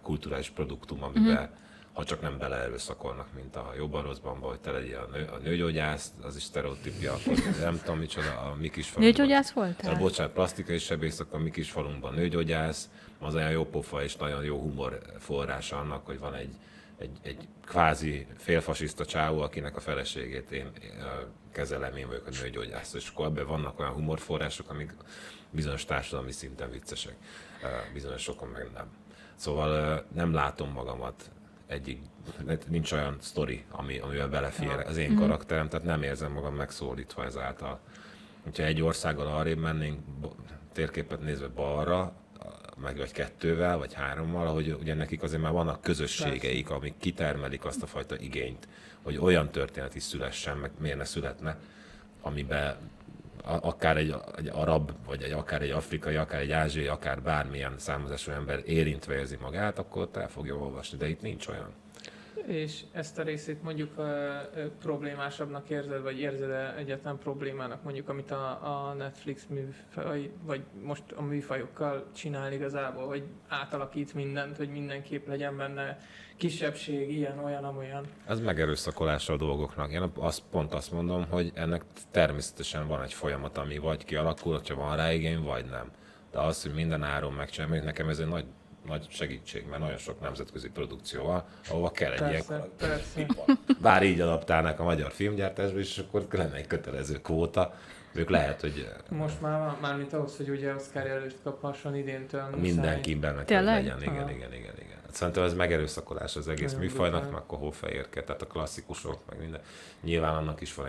kulturális produktum, amiben ha csak nem beleerőszakolnak, mint a Jobban-rosszban, vagy te legyél a nőgyógyász, az is sztereotípia, akkor nem tudom micsoda, a mi kis falunkban. Nőgyógyász voltál? Bocsánat, plastikai sebész, akkor a mi kis falunkban nőgyógyász, az olyan jó pofa és nagyon jó humor forrása annak, hogy van egy kvázi félfasiszta csávó, akinek a feleségét én kezelem, én vagyok a nőgyógyász, és akkor ebben vannak olyan humorforrások, amik bizonyos társadalmi szinten viccesek, bizonyos sokon meg nem. Szóval nem látom magamat nincs olyan sztori, amivel belefér az én karakterem, tehát nem érzem magam megszólítva ezáltal. Ha egy országgal arrébb mennénk, térképet nézve balra, meg vagy 2-vel, vagy 3-mal, ahogy ugye nekik azért már vannak közösségeik, amik kitermelik azt a fajta igényt, hogy olyan történet is szülessen, meg miért ne születne, amiben akár egy arab, vagy akár egy afrikai, akár egy ázsiai, akár bármilyen származású ember érintve érzi magát, akkor el fogja olvasni, de itt nincs olyan. És ezt a részét mondjuk problémásabbnak érzed, vagy érzed egyáltalán problémának, mondjuk amit a Netflix műfaj, vagy most a műfajokkal csinál igazából, hogy átalakít mindent, hogy mindenképp legyen benne kisebbség, ilyen, olyan, amolyan. Ez megerőszakolása a dolgoknak. Én pont azt mondom, hogy ennek természetesen van egy folyamat, ami vagy kialakul, ha van rá igény, vagy nem. de az, hogy minden áron megcsinálni, nekem ez egy nagy segítség, mert nagyon sok nemzetközi produkció van, ahova kell egy ilyen ipar. Bár így adaptálnák a magyar filmgyártásba, és akkor lenne egy kötelező kvóta. Ők lehet, hogy... Most már mint ahhoz, hogy ugye Oscar jelölést kaphasson idéntől. Mindenki benne kell legyen, igen. Szerintem ez megerőszakolás az egész műfajnak, meg a hófehérke, tehát a klasszikusok, meg minden. Nyilván annak is van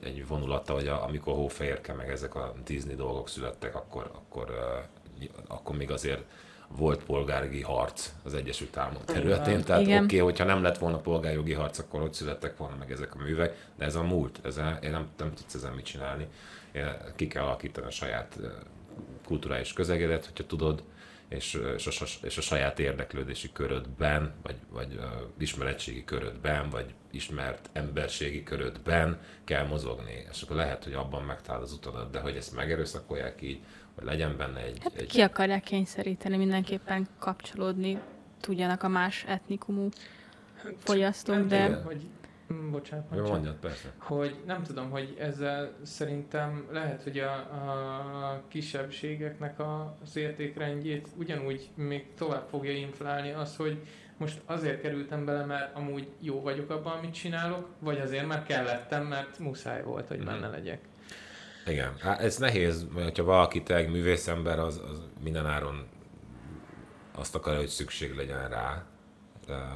egy vonulata, hogy amikor hófehérke, meg ezek a Disney dolgok születtek, akkor még azért volt polgárjogi harc az Egyesült Államok területén, tehát oké, hogyha nem lett volna polgárjogi harc, akkor ott születtek volna meg ezek a művek, de ez a múlt, én nem tudsz ezzel mit csinálni. Ki kell alakítani a saját kulturális közegedet, hogyha tudod, és a saját érdeklődési körödben, vagy ismeretségi körödben, vagy ismert emberségi körödben kell mozogni. És akkor lehet, hogy abban megtalálod az utadat, de hogy ezt megerőszakolják így, hogy legyen benne egy... Ki akarják kényszeríteni, mindenképpen kapcsolódni tudjanak a más etnikumú fogyasztók, de... Bocsánat. Mondjad, persze. Hogy nem tudom, hogy ezzel szerintem lehet, hogy a kisebbségeknek az értékrendjét ugyanúgy még tovább fogja inflálni az, hogy most azért kerültem bele, mert amúgy jó vagyok abban, amit csinálok, vagy azért, mert kellettem, mert muszáj volt, hogy benne legyek. Igen, ez nehéz, mert hogyha valaki tényleg művészember, az mindenáron azt akarja, hogy szükség legyen rá.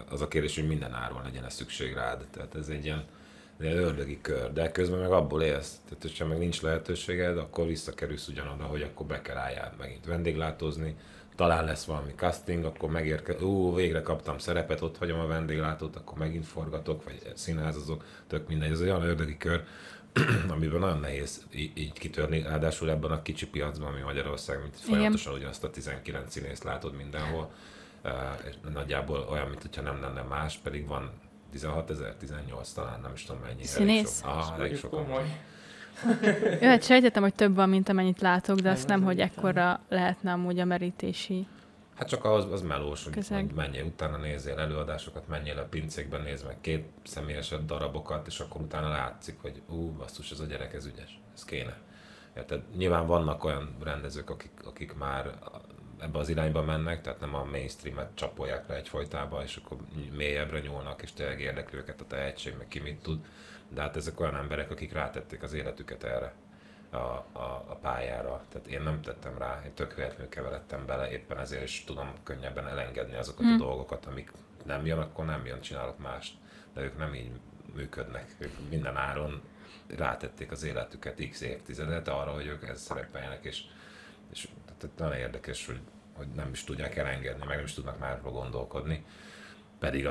Az a kérdés, hogy minden áron legyen ez szükség rád. Tehát ez egy ilyen ördögi kör, de közben meg abból élsz. Tehát, hogyha meg nincs lehetőséged, akkor visszakerülsz ugyanoda, hogy akkor be kell álljál megint vendéglátózni, talán lesz valami casting, akkor végre kaptam szerepet, ott hagyom a vendéglátót, akkor megint forgatok, vagy színházazok, tök mindegy. Ez egy olyan ördögi kör, amiben nagyon nehéz így kitörni, ráadásul ebben a kicsi piacban, ami Magyarország, mint folyamatosan ugyanazt a 19 színészt látod mindenhol, nagyjából olyan, mintha nem lenne más, pedig van 16 000, 18 talán, nem is tudom mennyi. Színész? Elég sokan. Jó, hát sejtettem, hogy több van, mint amennyit látok, de azt nem, hogy ekkora lehetne amúgy a merítési. Hát csak ahhoz az melós, hogy menjél utána, nézzél előadásokat, menjél a pincékben, nézd meg 2 személyeset darabokat, és akkor utána látszik, hogy basszus, ez a gyerek, ez ügyes, ez kéne. Tehát nyilván vannak olyan rendezők, akik már ebbe az irányba mennek, tehát nem a mainstreamet csapolják le egyfolytában, és akkor mélyebbre nyúlnak, és tényleg érdekli őket a tehetség, meg ki mit tud. De hát ezek olyan emberek, akik rátették az életüket erre a pályára. Tehát én nem tettem rá, én tök véletlenül keveredtem bele, éppen ezért is tudom könnyebben elengedni azokat a dolgokat, amik nem jön, akkor nem jön, csinálok mást. De ők nem így működnek, ők minden áron rátették az életüket x évtizedet arra, hogy ők ezt szerepeljenek, és tehát nagyon érdekes, hogy nem is tudják elengedni, meg nem is tudnak másról gondolkodni. Pedig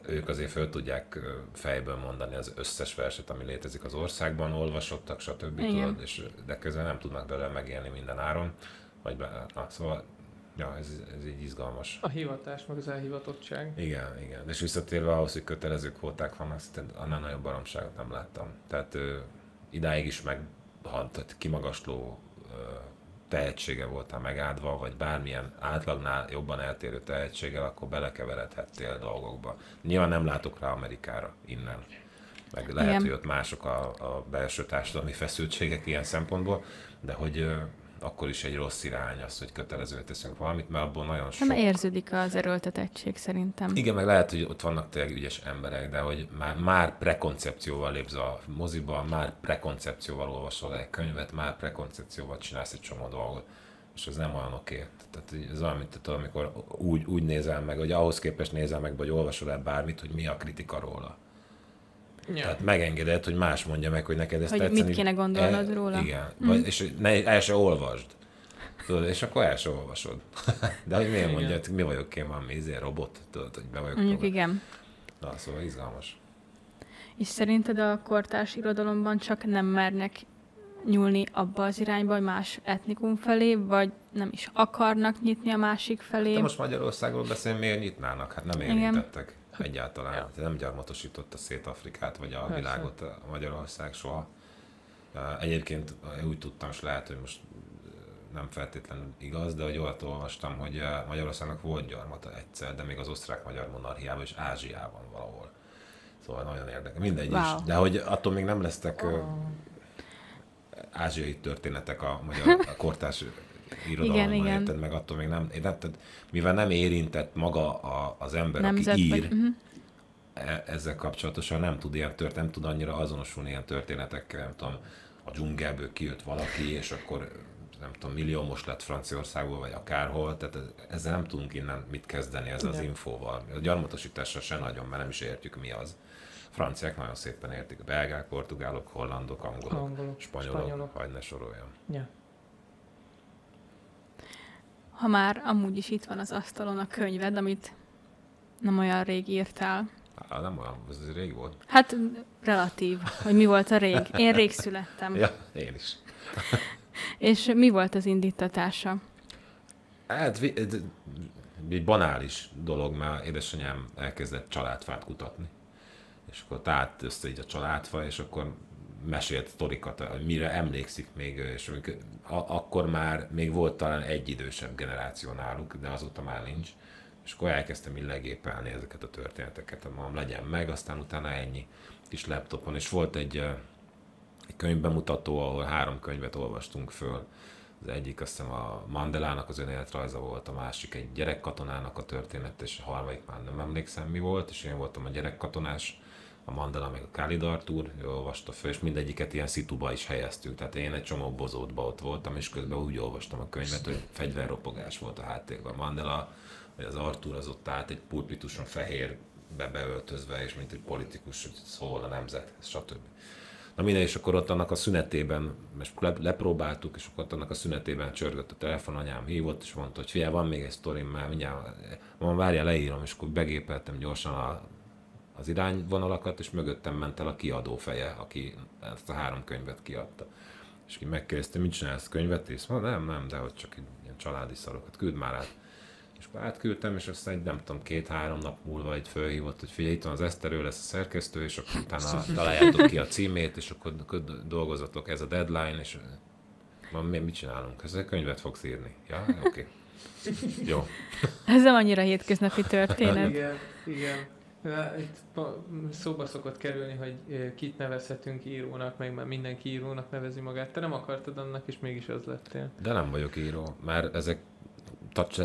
ők azért föl tudják fejből mondani az összes verset, ami létezik az országban, olvasottak, stb. Tudod, de közben nem tudnak belőle megélni minden áron. Szóval ez így izgalmas. A hivatás, meg az elhivatottság. Igen. És visszatérve ahhoz, hogy kötelező kvóták vannak, annál nagyobb baromságot nem láttam. Tehát idáig is tehát kimagasló tehetsége voltál megáldva, vagy bármilyen átlagnál jobban eltérő tehetséggel, akkor belekeveredhettél dolgokba. Nyilván nem látok rá Amerikára innen. Meg lehet, hogy ott mások a belső társadalmi feszültségek ilyen szempontból, de hogy akkor is egy rossz irány az, hogy kötelezővé teszünk valamit, mert abból nagyon sok... Nem érződik az erőltetettség szerintem. Igen, meg lehet, hogy ott vannak tényleg ügyes emberek, de hogy már prekoncepcióval lépsz a moziba, már prekoncepcióval olvasol egy könyvet, már prekoncepcióval csinálsz egy csomó dolgot. És ez nem olyan oké. Tehát ez olyan, mint tudom, amikor úgy nézel meg, hogy ahhoz képest nézel meg, vagy olvasol el bármit, hogy mi a kritika róla. Ja. Tehát megengeded, hogy más mondja meg, hogy neked ezt hogy tetszeni. Mit kéne gondolnod róla. Igen. És el se olvasd. Tudod, és akkor el se olvasod. De hogy miért mondja, hogy mi vagyok én, van robot, tudod, hogy be vagyok. Mondjuk igen. Na, szóval izgalmas. És szerinted a kortárs irodalomban csak nem mernek nyúlni abba az irányba, hogy más etnikum felé, vagy nem is akarnak nyitni a másik felé? De most Magyarországról beszélni, miért nyitnának? Hát nem érintettek egyáltalán. Ja. Nem gyarmatosította szét Afrikát, vagy a világot a Magyarország soha. Egyébként úgy tudtam, és lehet, hogy most nem feltétlenül igaz, de hogy olyat olvastam, hogy Magyarországnak volt gyarmata egyszer, de még az osztrák-magyar monarchiában és Ázsiában valahol. Szóval nagyon érdekes. Mindegy is. De hogy attól még nem lesztek ázsiai történetek a magyar a kortárs irodalomban, igen. érted, meg attól még nem, tehát, mivel nem érintett maga az ember, Nemzet, aki ír, vagy, ezzel kapcsolatosan nem tud ilyen nem tud annyira azonosulni ilyen történetekkel, nem tudom, a dzsungelből kijött valaki, és akkor nem tudom, milliómos lett Franciaországból, vagy akárhol, tehát ezzel nem tudunk innen mit kezdeni ezzel az infóval. A gyarmatosítással se nagyon, mert nem is értjük mi az. A franciák nagyon szépen értik, a belgák, portugálok, hollandok, angolok, spanyolok, hagyd ne soroljam. Ja. Ha már amúgy is itt van az asztalon a könyved, amit nem olyan rég írtál. Nem olyan, ez rég volt. Hát relatív, hogy mi volt a rég. Én rég születtem. Ja, én is. És mi volt az indítatása? Hát egy banális dolog, mert édesanyám elkezdett családfát kutatni. És akkor talált össze így a családfa, és akkor mesélt sztorikat, mire emlékszik még, és akkor már még volt talán egy idősebb generáció náluk, de azóta már nincs. És akkor elkezdtem így legépelni ezeket a történeteket, mondom, legyen meg, aztán utána ennyi kis laptopon. És volt egy könyvbemutató, ahol 3 könyvet olvastunk föl. Az egyik azt hiszem a Mandelának az önéletrajza volt, a másik egy gyerekkatonának a történet, és a harmadik már nem emlékszem mi volt, és én voltam a gyerekkatonás, a Mandela meg a Khalid Arthur, ő olvasta föl, és mindegyiket ilyen szituba is helyeztük. Tehát én egy csomó bozótba ott voltam, és közben úgy olvastam a könyvet, hogy fegyverropogás volt a háttérben. A Mandela, vagy az Arthur az ott állt egy pulpituson fehérbe beöltözve, és mint egy politikus, hogy szól a nemzet, stb. Na minden, és akkor ott annak a szünetében, most lepróbáltuk, és akkor ott annak a szünetében csörgött a telefon, anyám hívott, és mondta, hogy figyelj, van még egy sztorim, már mindjárt, várjál, leírom, és akkor begépeltem gyorsan az irányvonalakat, és mögöttem ment el a kiadó feje, aki ezt a 3 könyvet kiadta. És ki megkérdezte, mit csinálsz, könyvet írsz? Nem, de hogy csak ilyen családi szarokat, küld már át. És akkor átküldtem, és aztán nem tudom, 2-3 nap múlva egy fölhívott, hogy figyelj, itt van az Eszter, ő lesz a szerkesztő, és akkor utána találjátok ki a címét, és akkor dolgozatok, ez a deadline, és mit csinálunk? Ezt a könyvet fogsz írni. Ja, oké. Jó. Ez nem annyira hétköznapi történet. Igen. Itt szóba szokott kerülni, hogy kit nevezhetünk írónak, meg már mindenki írónak nevezi magát. Te nem akartad annak, és mégis az lettél. De nem vagyok író, mert ezek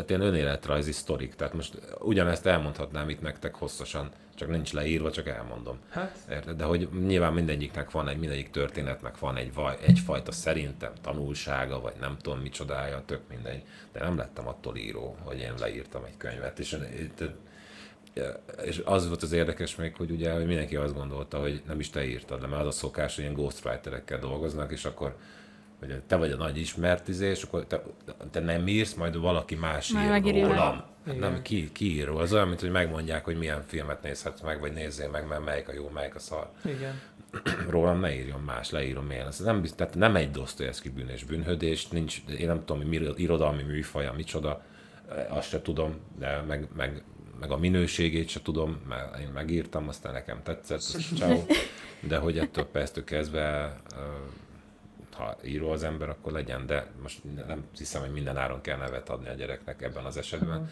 ilyen önéletrajzi sztorik, tehát most ugyanezt elmondhatnám itt nektek hosszasan, csak nincs leírva, csak elmondom. Hát. De hogy nyilván mindegyik történetnek van egyfajta szerintem tanulsága, vagy nem tudom micsodája, tök mindegy, de nem lettem attól író, hogy én leírtam egy könyvet, és az volt az érdekes még, hogy ugye hogy mindenki azt gondolta, hogy nem is te írtad le, mert az a szokás, hogy ilyen ghostwriterekkel dolgoznak, és akkor hogy te vagy a nagy ismert és akkor te nem írsz, majd valaki más ír rólam. Nem, ki ír róla. Az olyan, mint hogy megmondják, hogy milyen filmet nézhetsz meg, vagy nézzél meg, mert melyik a jó, melyik a szar. Igen. Rólam ne írjon más, leírom én. Ez tehát nem egy Dostoyevsky Bűn és bűnhődés, nincs, én nem tudom, hogy irodalmi műfaja, micsoda, azt se tudom, de meg a minőségét se tudom, mert én megírtam, aztán nekem tetszett, ciao. De hogy ettől persze kezdve ha író az ember, akkor legyen, de most nem hiszem, hogy minden áron kell nevet adni a gyereknek ebben az esetben.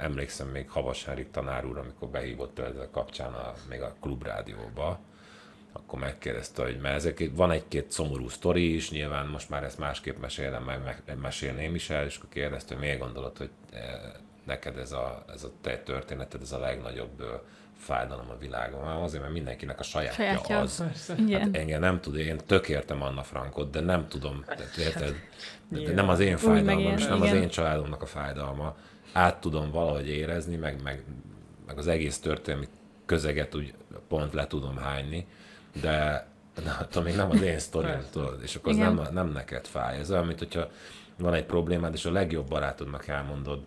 Emlékszem még Havas Henrik tanár úr, amikor behívott ezzel kapcsán még a klubrádióba, akkor megkérdezte, hogy mert van egy-két szomorú sztori is, nyilván most már ezt másképp mesélném is el, és akkor kérdezte, hogy miért gondolod, hogy neked ez a te történeted, ez a legnagyobb fájdalom a világon. Azért, mert mindenkinek a sajátja az. Hát engem nem tud, én tök értem Anna Frankot, de nem tudom, érted? De nem az én fájdalmam, és nem az én családomnak a fájdalma. Át tudom valahogy érezni, meg az egész történelmi közeget úgy pont le tudom hányni, de attól még nem az én sztorim, tudod, és akkor az nem neked fáj. Ez olyan, mint hogyha van egy problémád, és a legjobb barátodnak elmondod,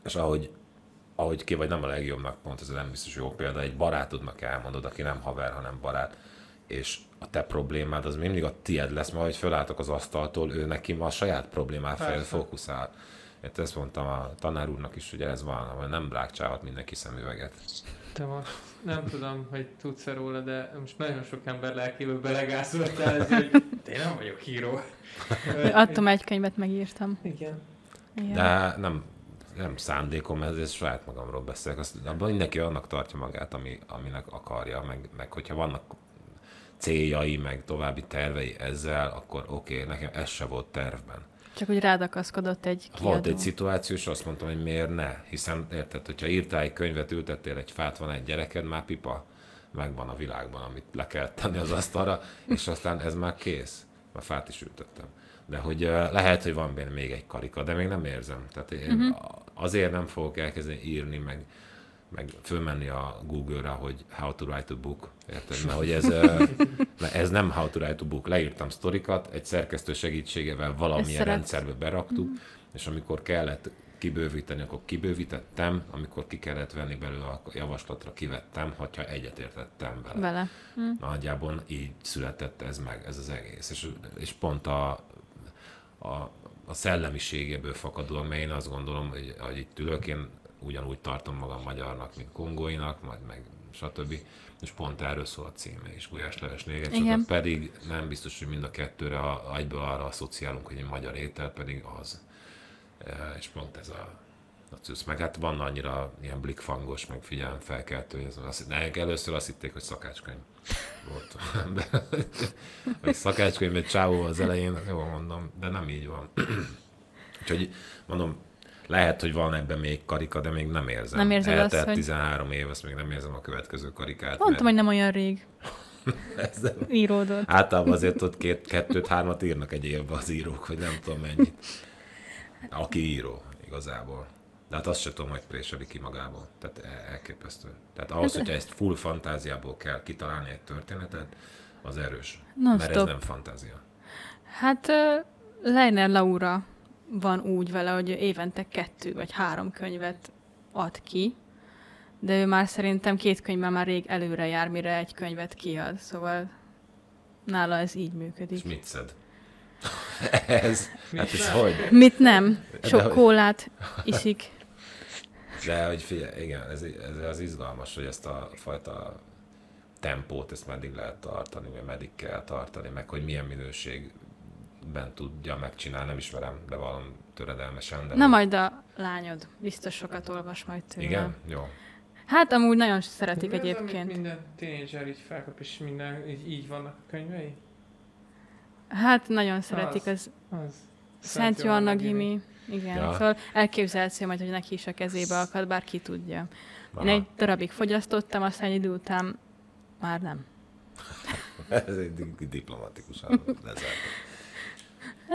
és ahogy vagy nem a legjobbnak, pont ez nem biztos jó példa, egy barátodnak elmondod, aki nem haver, hanem barát, és a te problémád az mindig a tied lesz, mert ahogy fölálltok az asztaltól, ő neki ma a saját problémát felé fókuszál. Én ezt mondtam a tanár úrnak is, hogy ez van, hogy nem rákcsálhat mindenki szemüveget. Te most nem tudom, hogy tudsz-e róla, de most nagyon sok ember lelkéből belegászoltál, hogy én nem vagyok író. Adtam egy könyvet, megírtam. Igen. De nem szándékom, ez saját magamról beszélek. Abban mindenki annak tartja magát, aminek akarja, meg hogyha vannak céljai, meg további tervei ezzel, akkor oké, nekem ez se volt tervben. Csak hogy rádakaszkodott egy kiadó. Volt egy szituáció, és azt mondtam, hogy miért ne? Hiszen érted, hogyha írtál egy könyvet, ültettél egy fát, van egy gyereked, már pipa megvan a világban, amit le kell tenni az asztalra, és aztán ez már kész. Már fát is ültettem. De hogy lehet, hogy van benne még egy karika, de még nem érzem. Tehát én azért nem fogok elkezdeni írni, meg fölmenni a Google-ra, hogy how to write a book, érted? Mert hogy ez nem how to write a book. Leírtam sztorikat, egy szerkesztő segítségével valamilyen rendszerbe beraktuk, és amikor kellett kibővíteni, akkor kibővítettem, amikor ki kellett venni belőle a javaslatra, kivettem, hogyha egyetértettem vele. Nagyjából így született ez meg, ez az egész. És pont a szellemiségéből fakadóan, mert én azt gondolom, hogy itt ülök, én ugyanúgy tartom magam magyarnak, mint kongóinak, meg stb. És pont erről szól a címe is, Gulyásleves négercsoport, pedig nem biztos, hogy mind a kettőre egyből arra asszociálunk, hogy egy magyar étel, pedig az. És pont ez a cucc. Meg hát van annyira ilyen blikfangos, meg figyelemfelkeltő, de először azt hitték, hogy szakácskönyv volt. Vagy szakácskönyv, egy csávó az elején, jól mondom, de nem így van. Úgyhogy mondom, lehet, hogy van ebben még karika, de még nem érzem. Nem érzed azt, eltelt hogy... 13 év, azt még nem érzem a következő karikát. Mondtam, hogy nem olyan rég íródott. Általában azért ott 2-3 írnak egy évben az írók, hogy nem tudom mennyit. Aki író, igazából. De hát azt sem tudom, hogy préseli ki magából. Tehát elképesztő. Tehát ahhoz, hogyha ezt full fantáziából kell kitalálni egy történetet, az erős. Mert ez nem fantázia. Hát Leiner Laura van úgy vele, hogy évente 2 vagy 3 könyvet ad ki, de ő már szerintem 2 könyvben már rég előre jár, mire egy könyvet kiad. Szóval nála ez így működik. És mit szed? Ez hogy? Mit nem? Sok kólát iszik. De hogy figyelj, igen, ez az izgalmas, hogy ezt a fajta tempót, ezt meddig lehet tartani, vagy meddig kell tartani, meg hogy milyen minőségben tudja megcsinálni, nem ismerem, de valami töredelmesen. De na majd a lányod biztos sokat olvas majd tőle. Igen? Jó. Hát amúgy nagyon szeretik mi egyébként. Az, minden tínédzser így felkap, és minden így vannak a könyvei? Hát nagyon szeretik az Szent Joanna Gimi. Igen, ja. Szóval elképzelhető majd, hogy neki is a kezébe akad, bár ki tudja. Aha. Én egy darabig fogyasztottam, aztán egy idő után már nem. Ez egy diplomatikusan lezárva.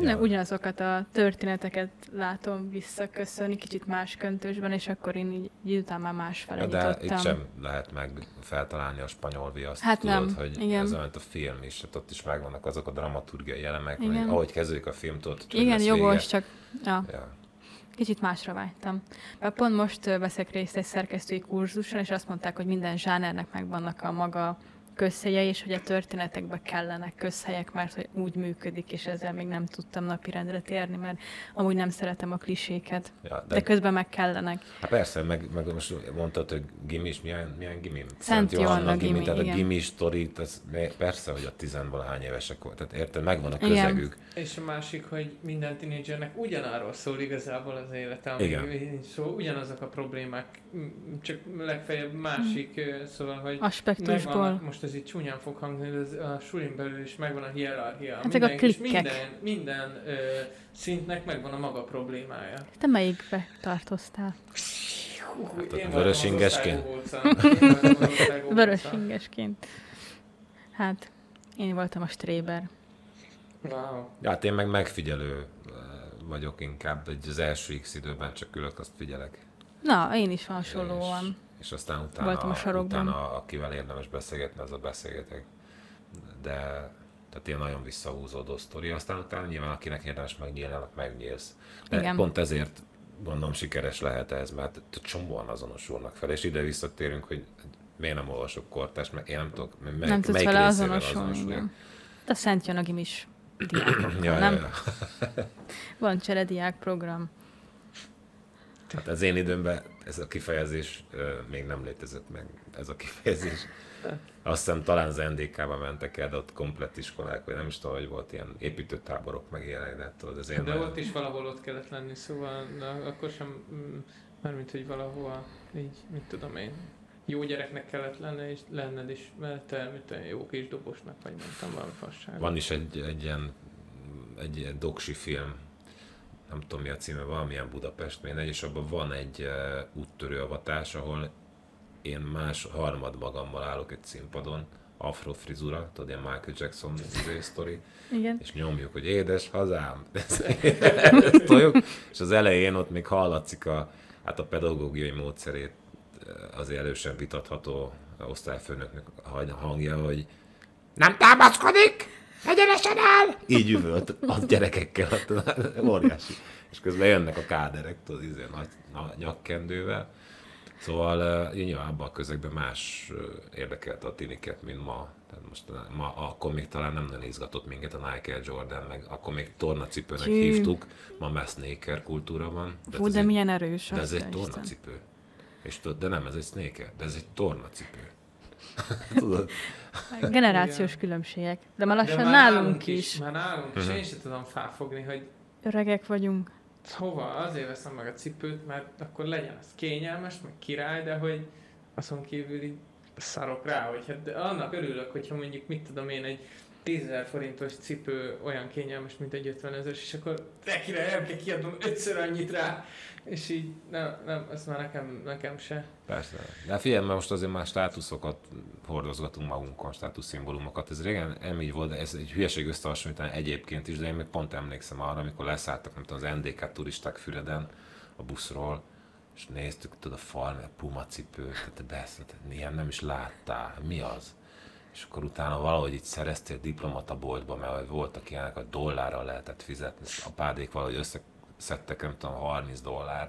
Ja. Ugyanazokat a történeteket látom visszaköszönni, kicsit más köntösben, és akkor én így után már másfele nyitottam. De itt sem lehet meg feltalálni a spanyol viaszt, hát tudod, nem. hogy igen. ez olyan a film is, hát ott is megvannak azok a dramaturgiai elemek, hogy ahogy kezdődik a film, tudod, hogy igen, jogos, vége. Csak ja. Kicsit másra vágytam. Pont most veszek részt egy szerkesztői kurzuson, és azt mondták, hogy minden zsánernek megvannak a maga közhelyei, és hogy a történetekbe kellenek közhelyek, mert hogy úgy működik, és ezzel még nem tudtam napirendre térni, mert amúgy nem szeretem a kliséket, ja, de közben meg kellenek. Hát persze, meg most mondtad, hogy gimis, milyen gimi? Szent Joanna Gimi, tehát igen. A gimi sztorit, persze, hogy a 10-valahány évesek volt, tehát érted, megvan a közegük. Igen. És a másik, hogy minden tínédzsernek ugyanarról szól igazából az élete, szóval ugyanazok a problémák, csak legfeljebb másik, szóval, hogy aspektusból. Most ez így csúnyán fog hangzni, de a sulin belül is megvan a hierarchia. Hát a klikkek. Minden szintnek megvan a maga problémája. Te melyikbe tartoztál? Hát vörösingesként? Vörösingesként. Hát, én voltam a stréber. Wow. Hát én meg megfigyelő vagyok inkább, az első X időben csak ülök, azt figyelek. Na, én is hasonlóan. És aztán utána akivel érdemes beszélgetni, az a beszélgetek. De tehát ilyen nagyon visszahúzódó sztori. Aztán utána nyilván akinek érdemes megnyílni, megnyílsz. De igen. Pont ezért gondolom sikeres lehet ez, mert csomóan azonosulnak fel. És ide visszatérünk, hogy miért nem olvasok kortást, mert én nem tudok, nem tudsz vele azonosulni. A Szent Joanna Gimi is diákok, nem? Ja. Van cserediák program. Hát az én időmben ez a kifejezés még nem létezett meg, ez a kifejezés. Azt hiszem talán az NDK-ba mentek el, de ott komplett iskolák, vagy nem is tudom, hogy volt ilyen építőtáborok meg ilyenek, de tudod, ez de ott is valahol ott kellett lenni, szóval akkor sem, mármint, hogy valahol így, mit tudom én, jó gyereknek kellett lenned is, mert te jó kis dobosnak vagy, mondtam valami fasságot. Van is egy ilyen doksi film, nem tudom mi a címe, valamilyen Budapest, mindegy, és abban van egy úttörő avatás, ahol én harmad magammal állok egy színpadon, afro frizura, tudod, ilyen Michael Jackson sztori, és nyomjuk, hogy édes hazám, ezt toljuk, és az elején ott még hallatszik a pedagógiai módszerét azért elősen vitatható osztályfőnöknek a hangja, hogy nem támaszkodik, egyenesen áll! Így üvölt a gyerekekkel, óriási. És közben jönnek a káderek, tudod, nagy nyakkendővel. Szóval nyilván abban a közegben más érdekelte a tiniket, mint ma. Tehát most akkor még talán nem nagyon izgatott minket a Nike Air Jordan, meg akkor még tornacipőnek hívtuk, ma már sneaker kultúra van. De milyen erős. De ez egy tornacipő. És tudod, de nem, ez egy sneaker, de ez egy tornacipő. Tudod? Generációs különbségek. De már lassan nálunk is. Már nálunk is. Én sem tudom felfogni, hogy öregek vagyunk. Hova? Azért veszem meg a cipőt, mert akkor legyen az kényelmes, meg király, de hogy azon kívül így szarok rá, hogy hát annak örülök, hogyha mondjuk, mit tudom én, egy 10 000 forintos cipő olyan kényelmes, mint egy 50 000-es, és akkor te király, nem kell kiadnom 5-ször annyit rá, és így nem, ez már nekem se. Persze. De figyelj, mert most azért már státuszokat hordozgatunk magunkon, státuszszimbólumokat. Ez régen nem így volt, de ez egy hülyeség összehasonlítani egyébként is, de én még pont emlékszem arra, amikor leszálltak, nem tudom, az NDK turisták Füreden a buszról, és néztük, tudod, a Farmer Puma cipőt, tehát beszélt, ilyen nem is láttál, mi az? És akkor utána valahogy itt szereztél diplomataboltba, mert voltak ilyenek, hogy dollárral lehetett fizetni, és a pádék valahogy összeszedtek, nem tudom, $30,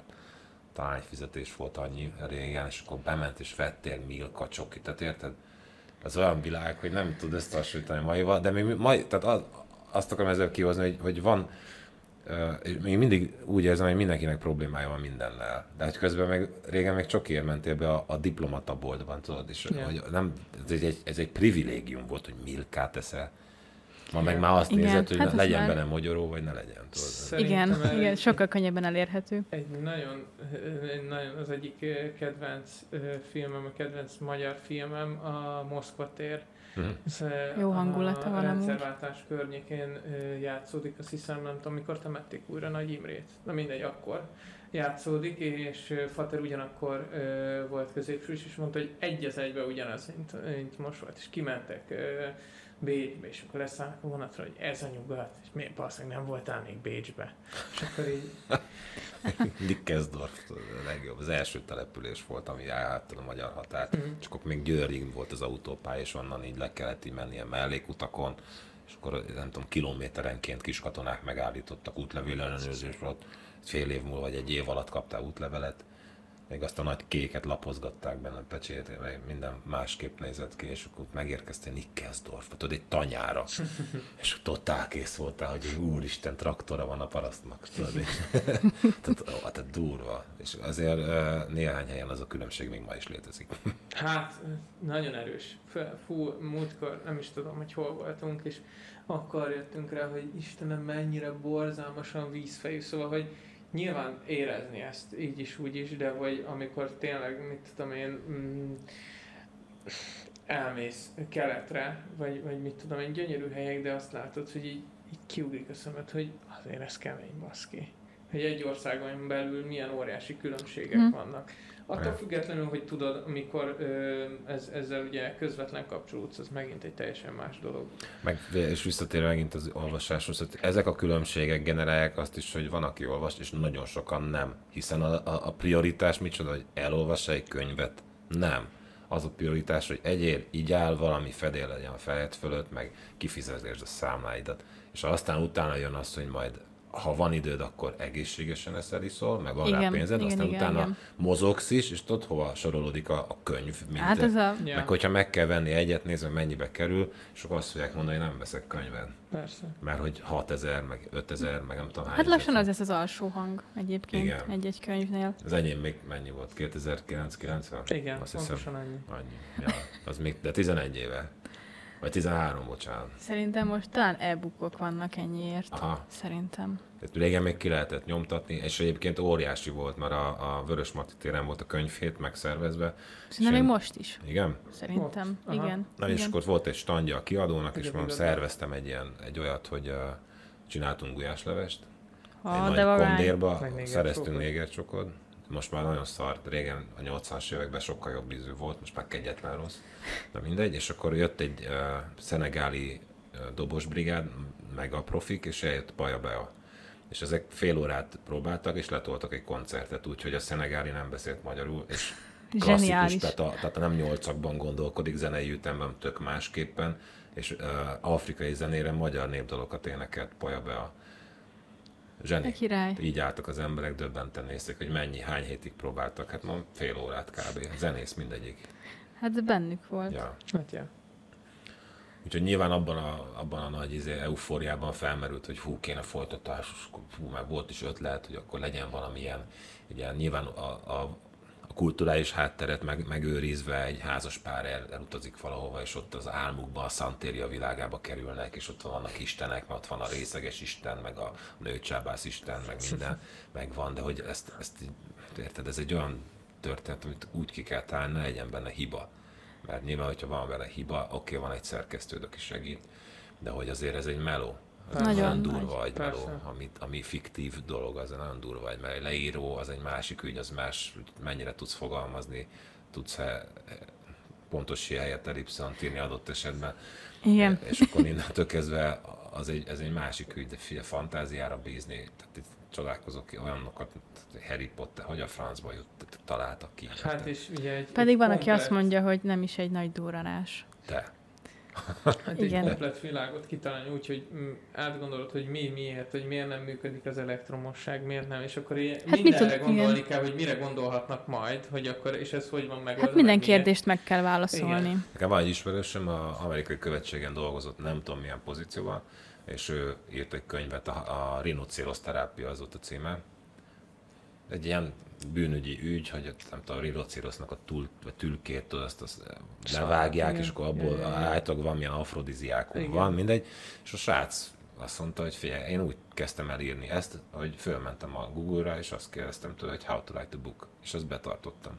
talán egy fizetés volt annyi régen, és akkor bement és vettél Milka csokit, tehát érted? Az olyan világ, hogy nem tud összehasonlítani maival, de még tehát azt akarom ezzel kihozni, hogy van, még mindig úgy érzem, hogy mindenkinek problémája van mindennel. De hát közben meg régen még csokiért mentél be a diplomataboltban, tudod, és hogy nem, ez egy privilégium volt, hogy Milkát eszel. Ma meg már azt nézed, hogy hát legyen benne mogyoró, vagy ne legyen. Tudod. Igen, sokkal könnyebben elérhető. Egy nagyon az egyik kedvenc filmem, a kedvenc magyar filmem a Moszkva tér. Jó hangulata van a rendszerváltás környékén játszódik, azt hiszem, nem tudom, mikor temették újra Nagy Imrét. Na mindegy, akkor játszódik, és Fater ugyanakkor volt középső is, és mondta, hogy egy az egybe ugyanaz, mint most volt, és kimentek Bécsbe, és akkor leszállnak a vonatra, hogy ez a nyugat, és miért valószínűleg nem voltál még Bécsbe. És akkor így... Nickelsdorf a legjobb, az első település volt, ami elháttal a magyar határt, csak akkor még Győrig volt az autópálya, és onnan így le kellett így menni a mellékutakon, és akkor nem tudom, kilométerenként kis katonák megállítottak útlevél ellenőrzés volt, fél év múlva vagy egy év alatt kaptál útlevelet, még azt a nagy kéket lapozgatták benne a pecsét, meg minden másképp nézett ki, és akkor megérkeztél Nickelsdorfba, tudod, egy tanyára, és totál kész voltál, hogy úristen, traktora van a parasztnak, tudod, tehát durva, és azért néhány helyen az a különbség még ma is létezik. Hát, nagyon erős. Fú, múltkor nem is tudom, hogy hol voltunk, és akkor jöttünk rá, hogy Istenem, mennyire borzalmasan vízfejű, szóval, hogy nyilván érezni ezt így is, úgy is, de hogy amikor tényleg, mit tudom én, elmész keletre, vagy mit tudom én, gyönyörű helyek, de azt látod, hogy így kiugrik a szemed, hogy azért ez kemény, baszki. Hogy egy országon belül milyen óriási különbségek vannak. Attól függetlenül, hogy tudod, amikor ezzel ugye közvetlen kapcsolódsz, az megint egy teljesen más dolog. És visszatérve megint az olvasáshoz, hogy ezek a különbségek generálják azt is, hogy van, aki olvas, és nagyon sokan nem. Hiszen a prioritás micsoda, hogy elolvass egy könyvet? Nem. Az a prioritás, hogy egyél, igyál, valami fedél legyen a fejed fölött, meg kifizetésd a számláidat. És aztán utána jön az, hogy majd ha van időd, akkor egészségesen iszol, meg van rá pénzed, aztán utána mozogsz is, és tudod, hova sorolódik a könyv. Meg hogyha meg kell venni egyet, nézve mennyibe kerül, és akkor azt fogják mondani, hogy nem veszek könyvet. Persze. Mert hogy 6000, meg 5000, meg nem tudom hány. Hát lassan az lesz az alsó hang egyébként egy-egy könyvnél. Az enyém még mennyi volt? 2009-90? Igen, pontosan annyi. Ja, az még, de 11 éve. Vagy 13, bocsánat. Szerintem most talán e-bookok vannak ennyiért. Aha. Szerintem. Tehát régen még ki lehetett nyomtatni, és egyébként óriási volt, mert a Vörösmarty téren volt a könyvhét megszervezve. Szerintem még most is. Igen? Szerintem, Aha. igen. Na igen. és akkor volt egy standja a kiadónak, és Igen, mondom, igaz. szerveztem egy olyat, hogy csináltunk gulyáslevest. Egy De nagy vagány. kondérba Meg szereztünk négercsokot. négercsokot. Most már nagyon szart, régen a 80-as években sokkal jobb ízű volt, most már kegyetlen rossz. De mindegy, és akkor jött egy szenegáli dobosbrigád, meg a profik, és eljött Baja Bea. És ezek fél órát próbáltak, és letoltak egy koncertet, úgyhogy a szenegáli nem beszélt magyarul, és klasszikus, Zseniális. tehát nem nyolcakban gondolkodik, zenei ütemben tök másképpen, és afrikai zenére magyar népdalokat énekelt Baja Bea. Zseni. A király. Így álltak az emberek, döbbenten nézték, hogy hány hétig próbáltak. Hát ma fél órát kb. Zenész mindegyik. Hát bennük volt. Ja. Hát, ja. Úgyhogy nyilván abban a nagy eufóriában felmerült, hogy kéne folytatás, meg volt is ötlet, hogy akkor legyen valamilyen, ugye nyilván a kulturális hátteret megőrizve egy házas pár elutazik valahova, és ott az álmukban, a Szantéria világába kerülnek, és ott vannak istenek, mert ott van a részeges isten, meg a nőcsábász isten, meg minden, megvan, de hogy ezt érted, ez egy olyan történet, amit úgy ki kell találni, ne legyen benne hiba. Mert nyilván, hogyha van vele hiba, oké, van egy szerkesztőd, aki segít, de hogy azért ez egy meló. Ez Nagyon nagyon nagy. durva egy meló, Persze. ami fiktív dolog, az nagyon durva egy meló. Egy leíró, az egy másik ügy, az más, mennyire tudsz fogalmazni, tudsz-e pontos helyet ellipszont írni adott esetben. Igen. És akkor innentől kezdve ez egy másik ügy, de figyelj, fantáziára bízni. Tehát itt csodálkozok olyanokat, Harry Potter, hogy a francba találtak ki. Hát és ugye egy Pedig van, aki komplet- azt mondja, hogy nem is egy nagy durranás. Te. Hát egy Igen. komplet világot kitalálni úgy, hogy átgondolod, hogy miért, hogy miért nem működik az elektromosság, miért nem, és akkor ilyen Hát mit mindenre tud- gondolni igen. kell, hogy mire gondolhatnak majd, hogy akkor, és ez hogy van megoldva. Hát minden meg miért. kérdést meg kell válaszolni. Igen. Nekem van egy ismerősöm, az amerikai követségen dolgozott, nem tudom milyen pozícióban, és ő írt egy könyvet, a rinocérosz terápia az volt a címe. Egy ilyen bűnügyi ügy, hogy nem tudom, a rinocérosznak a tülkét, tudod, azt levágják, igen. és akkor abból Ja. általában valamilyen afrodiziákum Igen. van, mindegy. És a srác azt mondta, hogy figyelj, én úgy kezdtem el írni ezt, hogy fölmentem a Google-ra, és azt kérdeztem tőle, hogy how to write a book, és azt betartottam.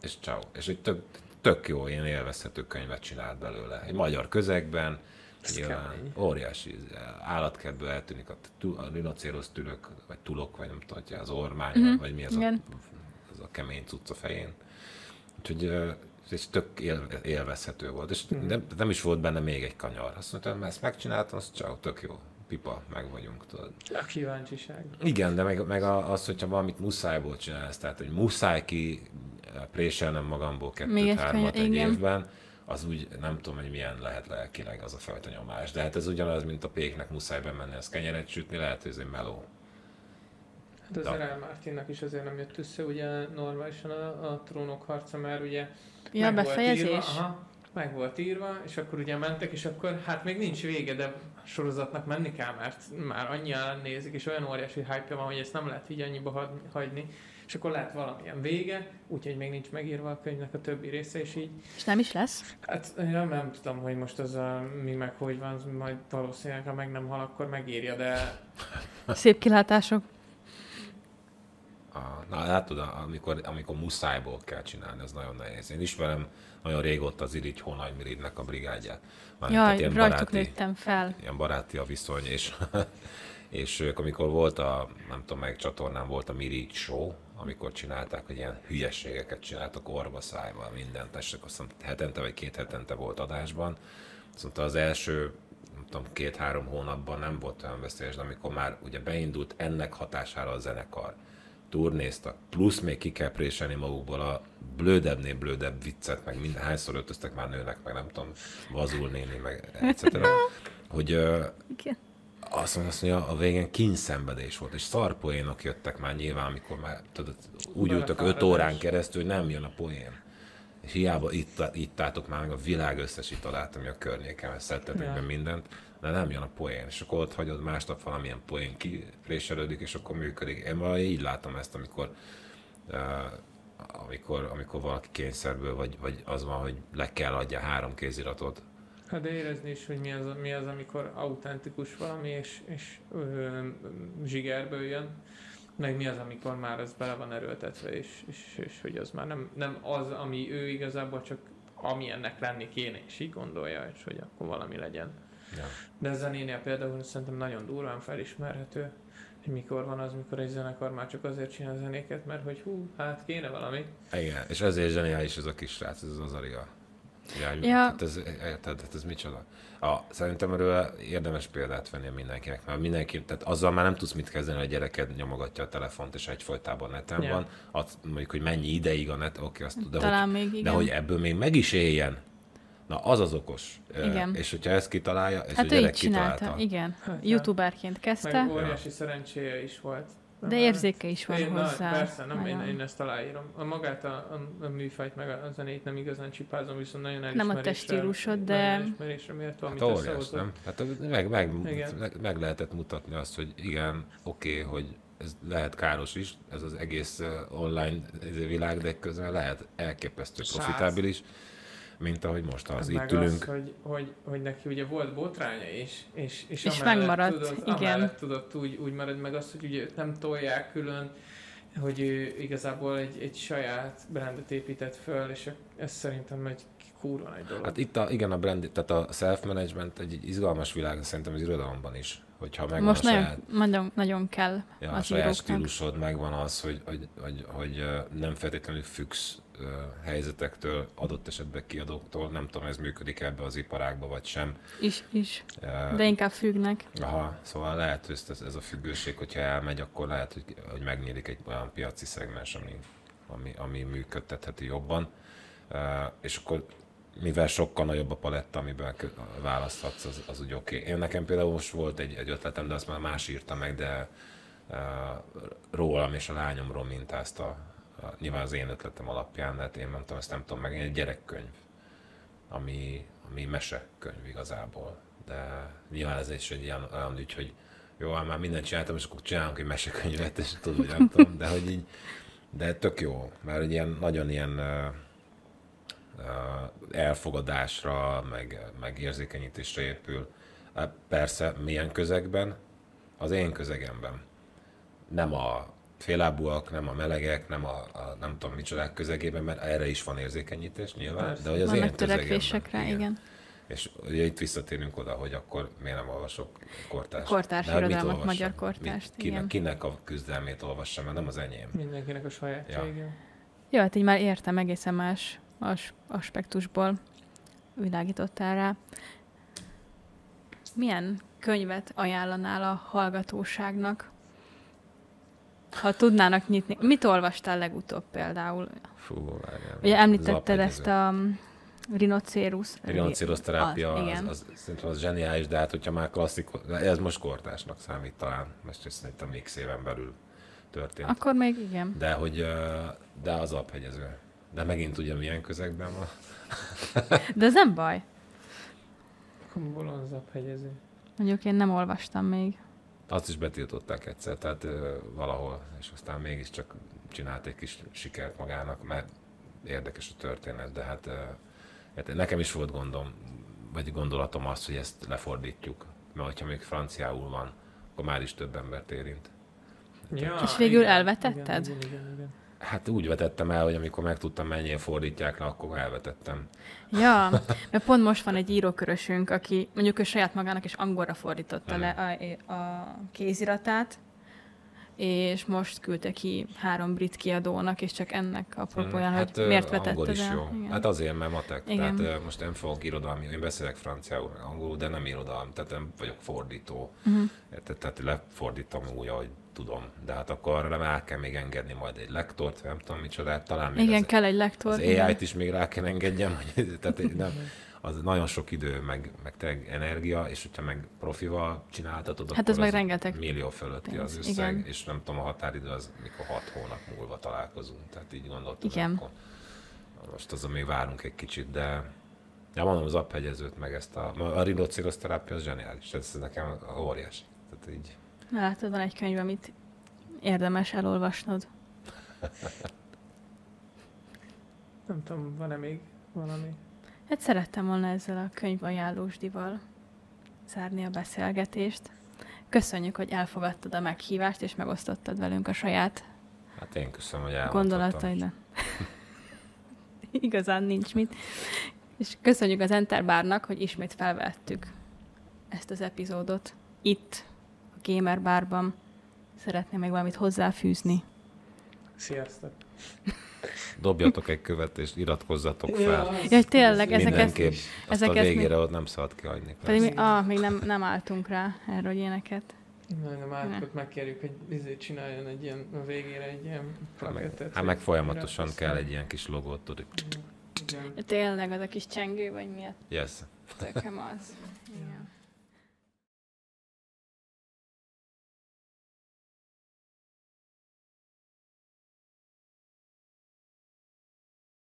És ciao. És egy tök jó, ilyen élvezhető könyvet csinált belőle. Egy magyar közegben, Ez nyilván kemény. óriási állatkertből eltűnik a rinocérosz tülök, vagy tulok, vagy nem tudom, hogy az ormány, vagy mi az igen. az a kemény cucc a fején. Úgyhogy ez tök élvezhető volt. És nem is volt benne még egy kanyar. Azt mondtam, ezt megcsináltam, az ciao, tök jó. Pipa, meg vagyunk, tudod. A kíváncsiság. Igen, de meg az, hogyha valamit muszájból csinálsz, tehát hogy muszáj ki préselnem magamból Még egy 2-3 könyv, egy igen. évben, az úgy nem tudom, hogy milyen lehet lelkileg az a fajta nyomás. De hát ez ugyanaz, mint a péknek muszáj bemenni, az kenyeret sütni, lehet, hogy ez egy meló. Hát az R.R. Martinnak is azért nem jött össze ugye normálisan a Trónok harca, mert ugye Ja, meg volt befejezés? írva, meg volt írva, és akkor ugye mentek, és akkor hát még nincs vége, de a sorozatnak menni kell, mert már annyian nézik, és olyan óriási hype van, hogy ezt nem lehet így annyiba hagyni, és akkor lehet valamilyen vége, úgyhogy még nincs megírva a könyvnek a többi része, és így És nem is lesz? hát én nem tudom, hogy most az mi meg hogy van, majd valószínűleg, ha meg nem hal, akkor megírja, de Szép kilátások. Na látod, amikor muszájból kell csinálni, az nagyon nehéz. Én ismerem nagyon régóta az Irigy Hónagymirignek a brigádját. Jaj, rajtuk nőttem fel. Ilyen baráti a viszony, és ők, amikor volt nem tudom, melyik csatornán volt a Mirigy Show, amikor csinálták, hogy ilyen hülyességeket csináltak orva-szájval, mindent, és akkor azt mondta, hetente vagy 2 hetente volt adásban. Azt mondta, az első, nem tudom, 2-3 hónapban nem volt olyan veszélyes, de amikor már ugye beindult ennek hatására a zenekar, turnéztak, plusz még ki kell préselni magukból a blődebbnél blődebb viccet, meg minden, hányszor öltöztek már nőnek, meg nem tudom, Vazul néni, meg etc. Hogy Igen. azt mondja, a végén kínszenvedés volt, és szarpoénok jöttek már nyilván, amikor már tudod, úgy ültök 5 órán keresztül, hogy nem jön a poén. És hiába ittátok már meg a világ összes italát, ami a környéken, szedtetek be mindent, de nem jön a poén. És akkor ott hagyod, másnap valamilyen poén kipréselődik, és akkor működik. Én valahogy így látom ezt, amikor valaki kényszerből, vagy az van, hogy le kell adja 3 kéziratot, Hát de érezni is, hogy mi az amikor autentikus valami, és zsigerből jön, meg mi az, amikor már ez bele van erőltetve, és hogy az már nem az, ami ő igazából csak amilyennek lenni kéne, és így gondolja, és hogy akkor valami legyen. Ja. De a zenénél például szerintem nagyon durván felismerhető, hogy mikor van az, mikor egy zenekar már csak azért csinál zenéket, mert hogy hát kéne valami. Igen, és ezért zseniális ez a kis srác, ez az Azaria. Ja. Ez micsoda? Szerintem erről érdemes példát venni mindenkinek, mert mindenki, tehát azzal már nem tudsz mit kezdeni, hogy a gyereked nyomogatja a telefont, és egyfolytában neten van. Mondjuk, hogy mennyi ideig a net, oké, azt tud, de hogy ebből még meg is éljen. Na, az az okos. Igen. És hogyha ezt kitalálja, és hát a gyerek így csinálta, kitalálta. igen. YouTuberként kezdte. Meg óriási szerencséje is volt. De érzéke is van hozzá. Persze, én ezt aláírom. Magát a műfajt, meg a zenét nem igazán csipázom, viszont nagyon elismerésre. Nem a te stílusod, de... elismerésre méltó, amit óriás, nem? Hát meg lehetett mutatni azt, hogy igen, oké, hogy ez lehet káros is, ez az egész online világ, de közben lehet elképesztő profitábilis, mint ahogy most az itt meg ülünk. Az, hogy neki ugye volt botránya is, és megmaradt, igen. Tudott úgy marad meg azt, hogy ugye nem tolják külön, hogy ő igazából egy saját brandet épített föl, és ez szerintem egy kurva nagy dolog. Hát itt a brand, tehát a self-management egy izgalmas világ, szerintem az irodalemban is. Hogyha megvan most nagyon, nagyon kell ja, az a saját íróknak. stílusod, megvan az, hogy nem feltétlenül függsz helyzetektől, adott esetben kiadóktól. Nem tudom, ez működik ebbe az iparágba, vagy sem. Is. De inkább függnek. Aha, szóval lehet, hogy ez a függőség, hogyha elmegy, akkor lehet, hogy megnyílik egy olyan piaci szegmens, ami működtetheti jobban. És akkor mivel sokkal nagyobb a paletta, amiben választhatsz, az úgy oké. Én nekem például most volt egy ötletem, de azt már más írta meg, de rólam és a lányomról mintázta. Nyilván az én ötletem alapján, de hát én mondtam, ezt nem tudom meg, egy gyerekkönyv, ami mesekönyv igazából. De nyilván ez is egy olyan ügy, hogy jó, már mindent csináltam, és akkor csinálunk egy mesekönyvet, és tudod, hogy nem tudom, de hogy így, de tök jó, mert ilyen, nagyon ilyen elfogadásra, meg érzékenyítésre épül. Persze, milyen közegben? Az én közegemben. Nem a félábúak, nem a melegek, nem a nem tudom micsodák közegében, mert erre is van érzékenyítés nyilván, persze. De hogy az én törekvésekre, igen. És ugye itt visszatérünk oda, hogy akkor miért nem olvasok kortárs. Kortárs irodalmat, magyar kortárst, igen. Kinek a küzdelmét olvassam, mert nem az enyém. Mindenkinek a sajátja, igen. Jó, hát így már értem, egészen más aspektusból világítottál rá. Milyen könyvet ajánlanál a hallgatóságnak? Ha tudnának nyitni. Mit olvastál legutóbb például? Várjál. Ugye említetted ezt a rinocérusz. Rinocérusz terápia, az szerintem az zseniális, de hát hogyha már klasszikus, ez most kortársnak számít talán, most szerintem még éven belül történt. Akkor még igen. De az Alphegyező. De megint ugye milyen közegben van. De ez nem baj. Bolond Alphegyező. Mondjuk én nem olvastam még. Azt is betiltották egyszer, tehát valahol, és aztán mégiscsak csinált egy kis sikert magának, mert érdekes a történet, de hát nekem is volt gondolatom az, hogy ezt lefordítjuk, mert ha még franciául van, akkor már is több embert érint. Ja, és végül elvetetted? Igen. Hát úgy vetettem el, hogy amikor megtudtam, mennyien fordítják le, akkor elvetettem. Ja, mert pont most van egy írókörösünk, aki mondjuk ő saját magának is angolra fordította le a kéziratát, és most küldte ki 3 brit kiadónak, és csak ennek apropóján, hát, hogy miért vetetted angol is el. jó. Igen. Hát azért, mert matek. Igen. Tehát most nem fogok irodalmi, én beszélek franciául, angolul, de nem irodalmi, tehát nem vagyok fordító. Tehát lefordítom úgy, ahogy tudom. De hát akkor rá kell még engedni majd egy lektort, nem tudom micsodát, talán még igen, kell egy lektor. Az AI-t is még rá kell engedjem, tehát nem, az nagyon sok idő, meg energia, és hogyha meg profival csináltatod, hát akkor ez meg rengeteg millió fölötti az összeg, igen. És nem tudom, a határidő az, mikor 6 hónap múlva találkozunk, tehát így gondoltam, igen. Akkor most azon még várunk egy kicsit, de mondom, az Alphegyezőt, meg ezt a rinocérusz terápia, az zseniális, ez nekem óriási. Tehát így. Na látod, van egy könyv, amit érdemes elolvasnod. Nem tudom, van-e még valami? Hát szerettem volna ezzel a könyvajánlósdival zárni a beszélgetést. Köszönjük, hogy elfogadtad a meghívást, és megosztottad velünk a saját Hát én köszönöm, hogy elmondhattam. gondolataidat. Igazán nincs mit. És köszönjük az Enterbárnak, hogy ismét felvettük ezt az epizódot itt, a Gamer Bárban. Szeretném még valamit hozzáfűzni. Sziasztok! Dobjatok egy követ, és iratkozzatok fel. Ja, tényleg, Mindenképp. Azt a ezeket végére ott nem szabad kihagyni. Pedig még nem álltunk rá erre, hogy ilyeneket. Nem álltuk, megkérjük, hogy csináljon egy ilyen, a végére egy ilyen plakettet. Hát meg folyamatosan kell egy ilyen kis logót, tudod. Igen. Tényleg, az a kis csengő, vagy miért? Yes. Tököm az. Igen.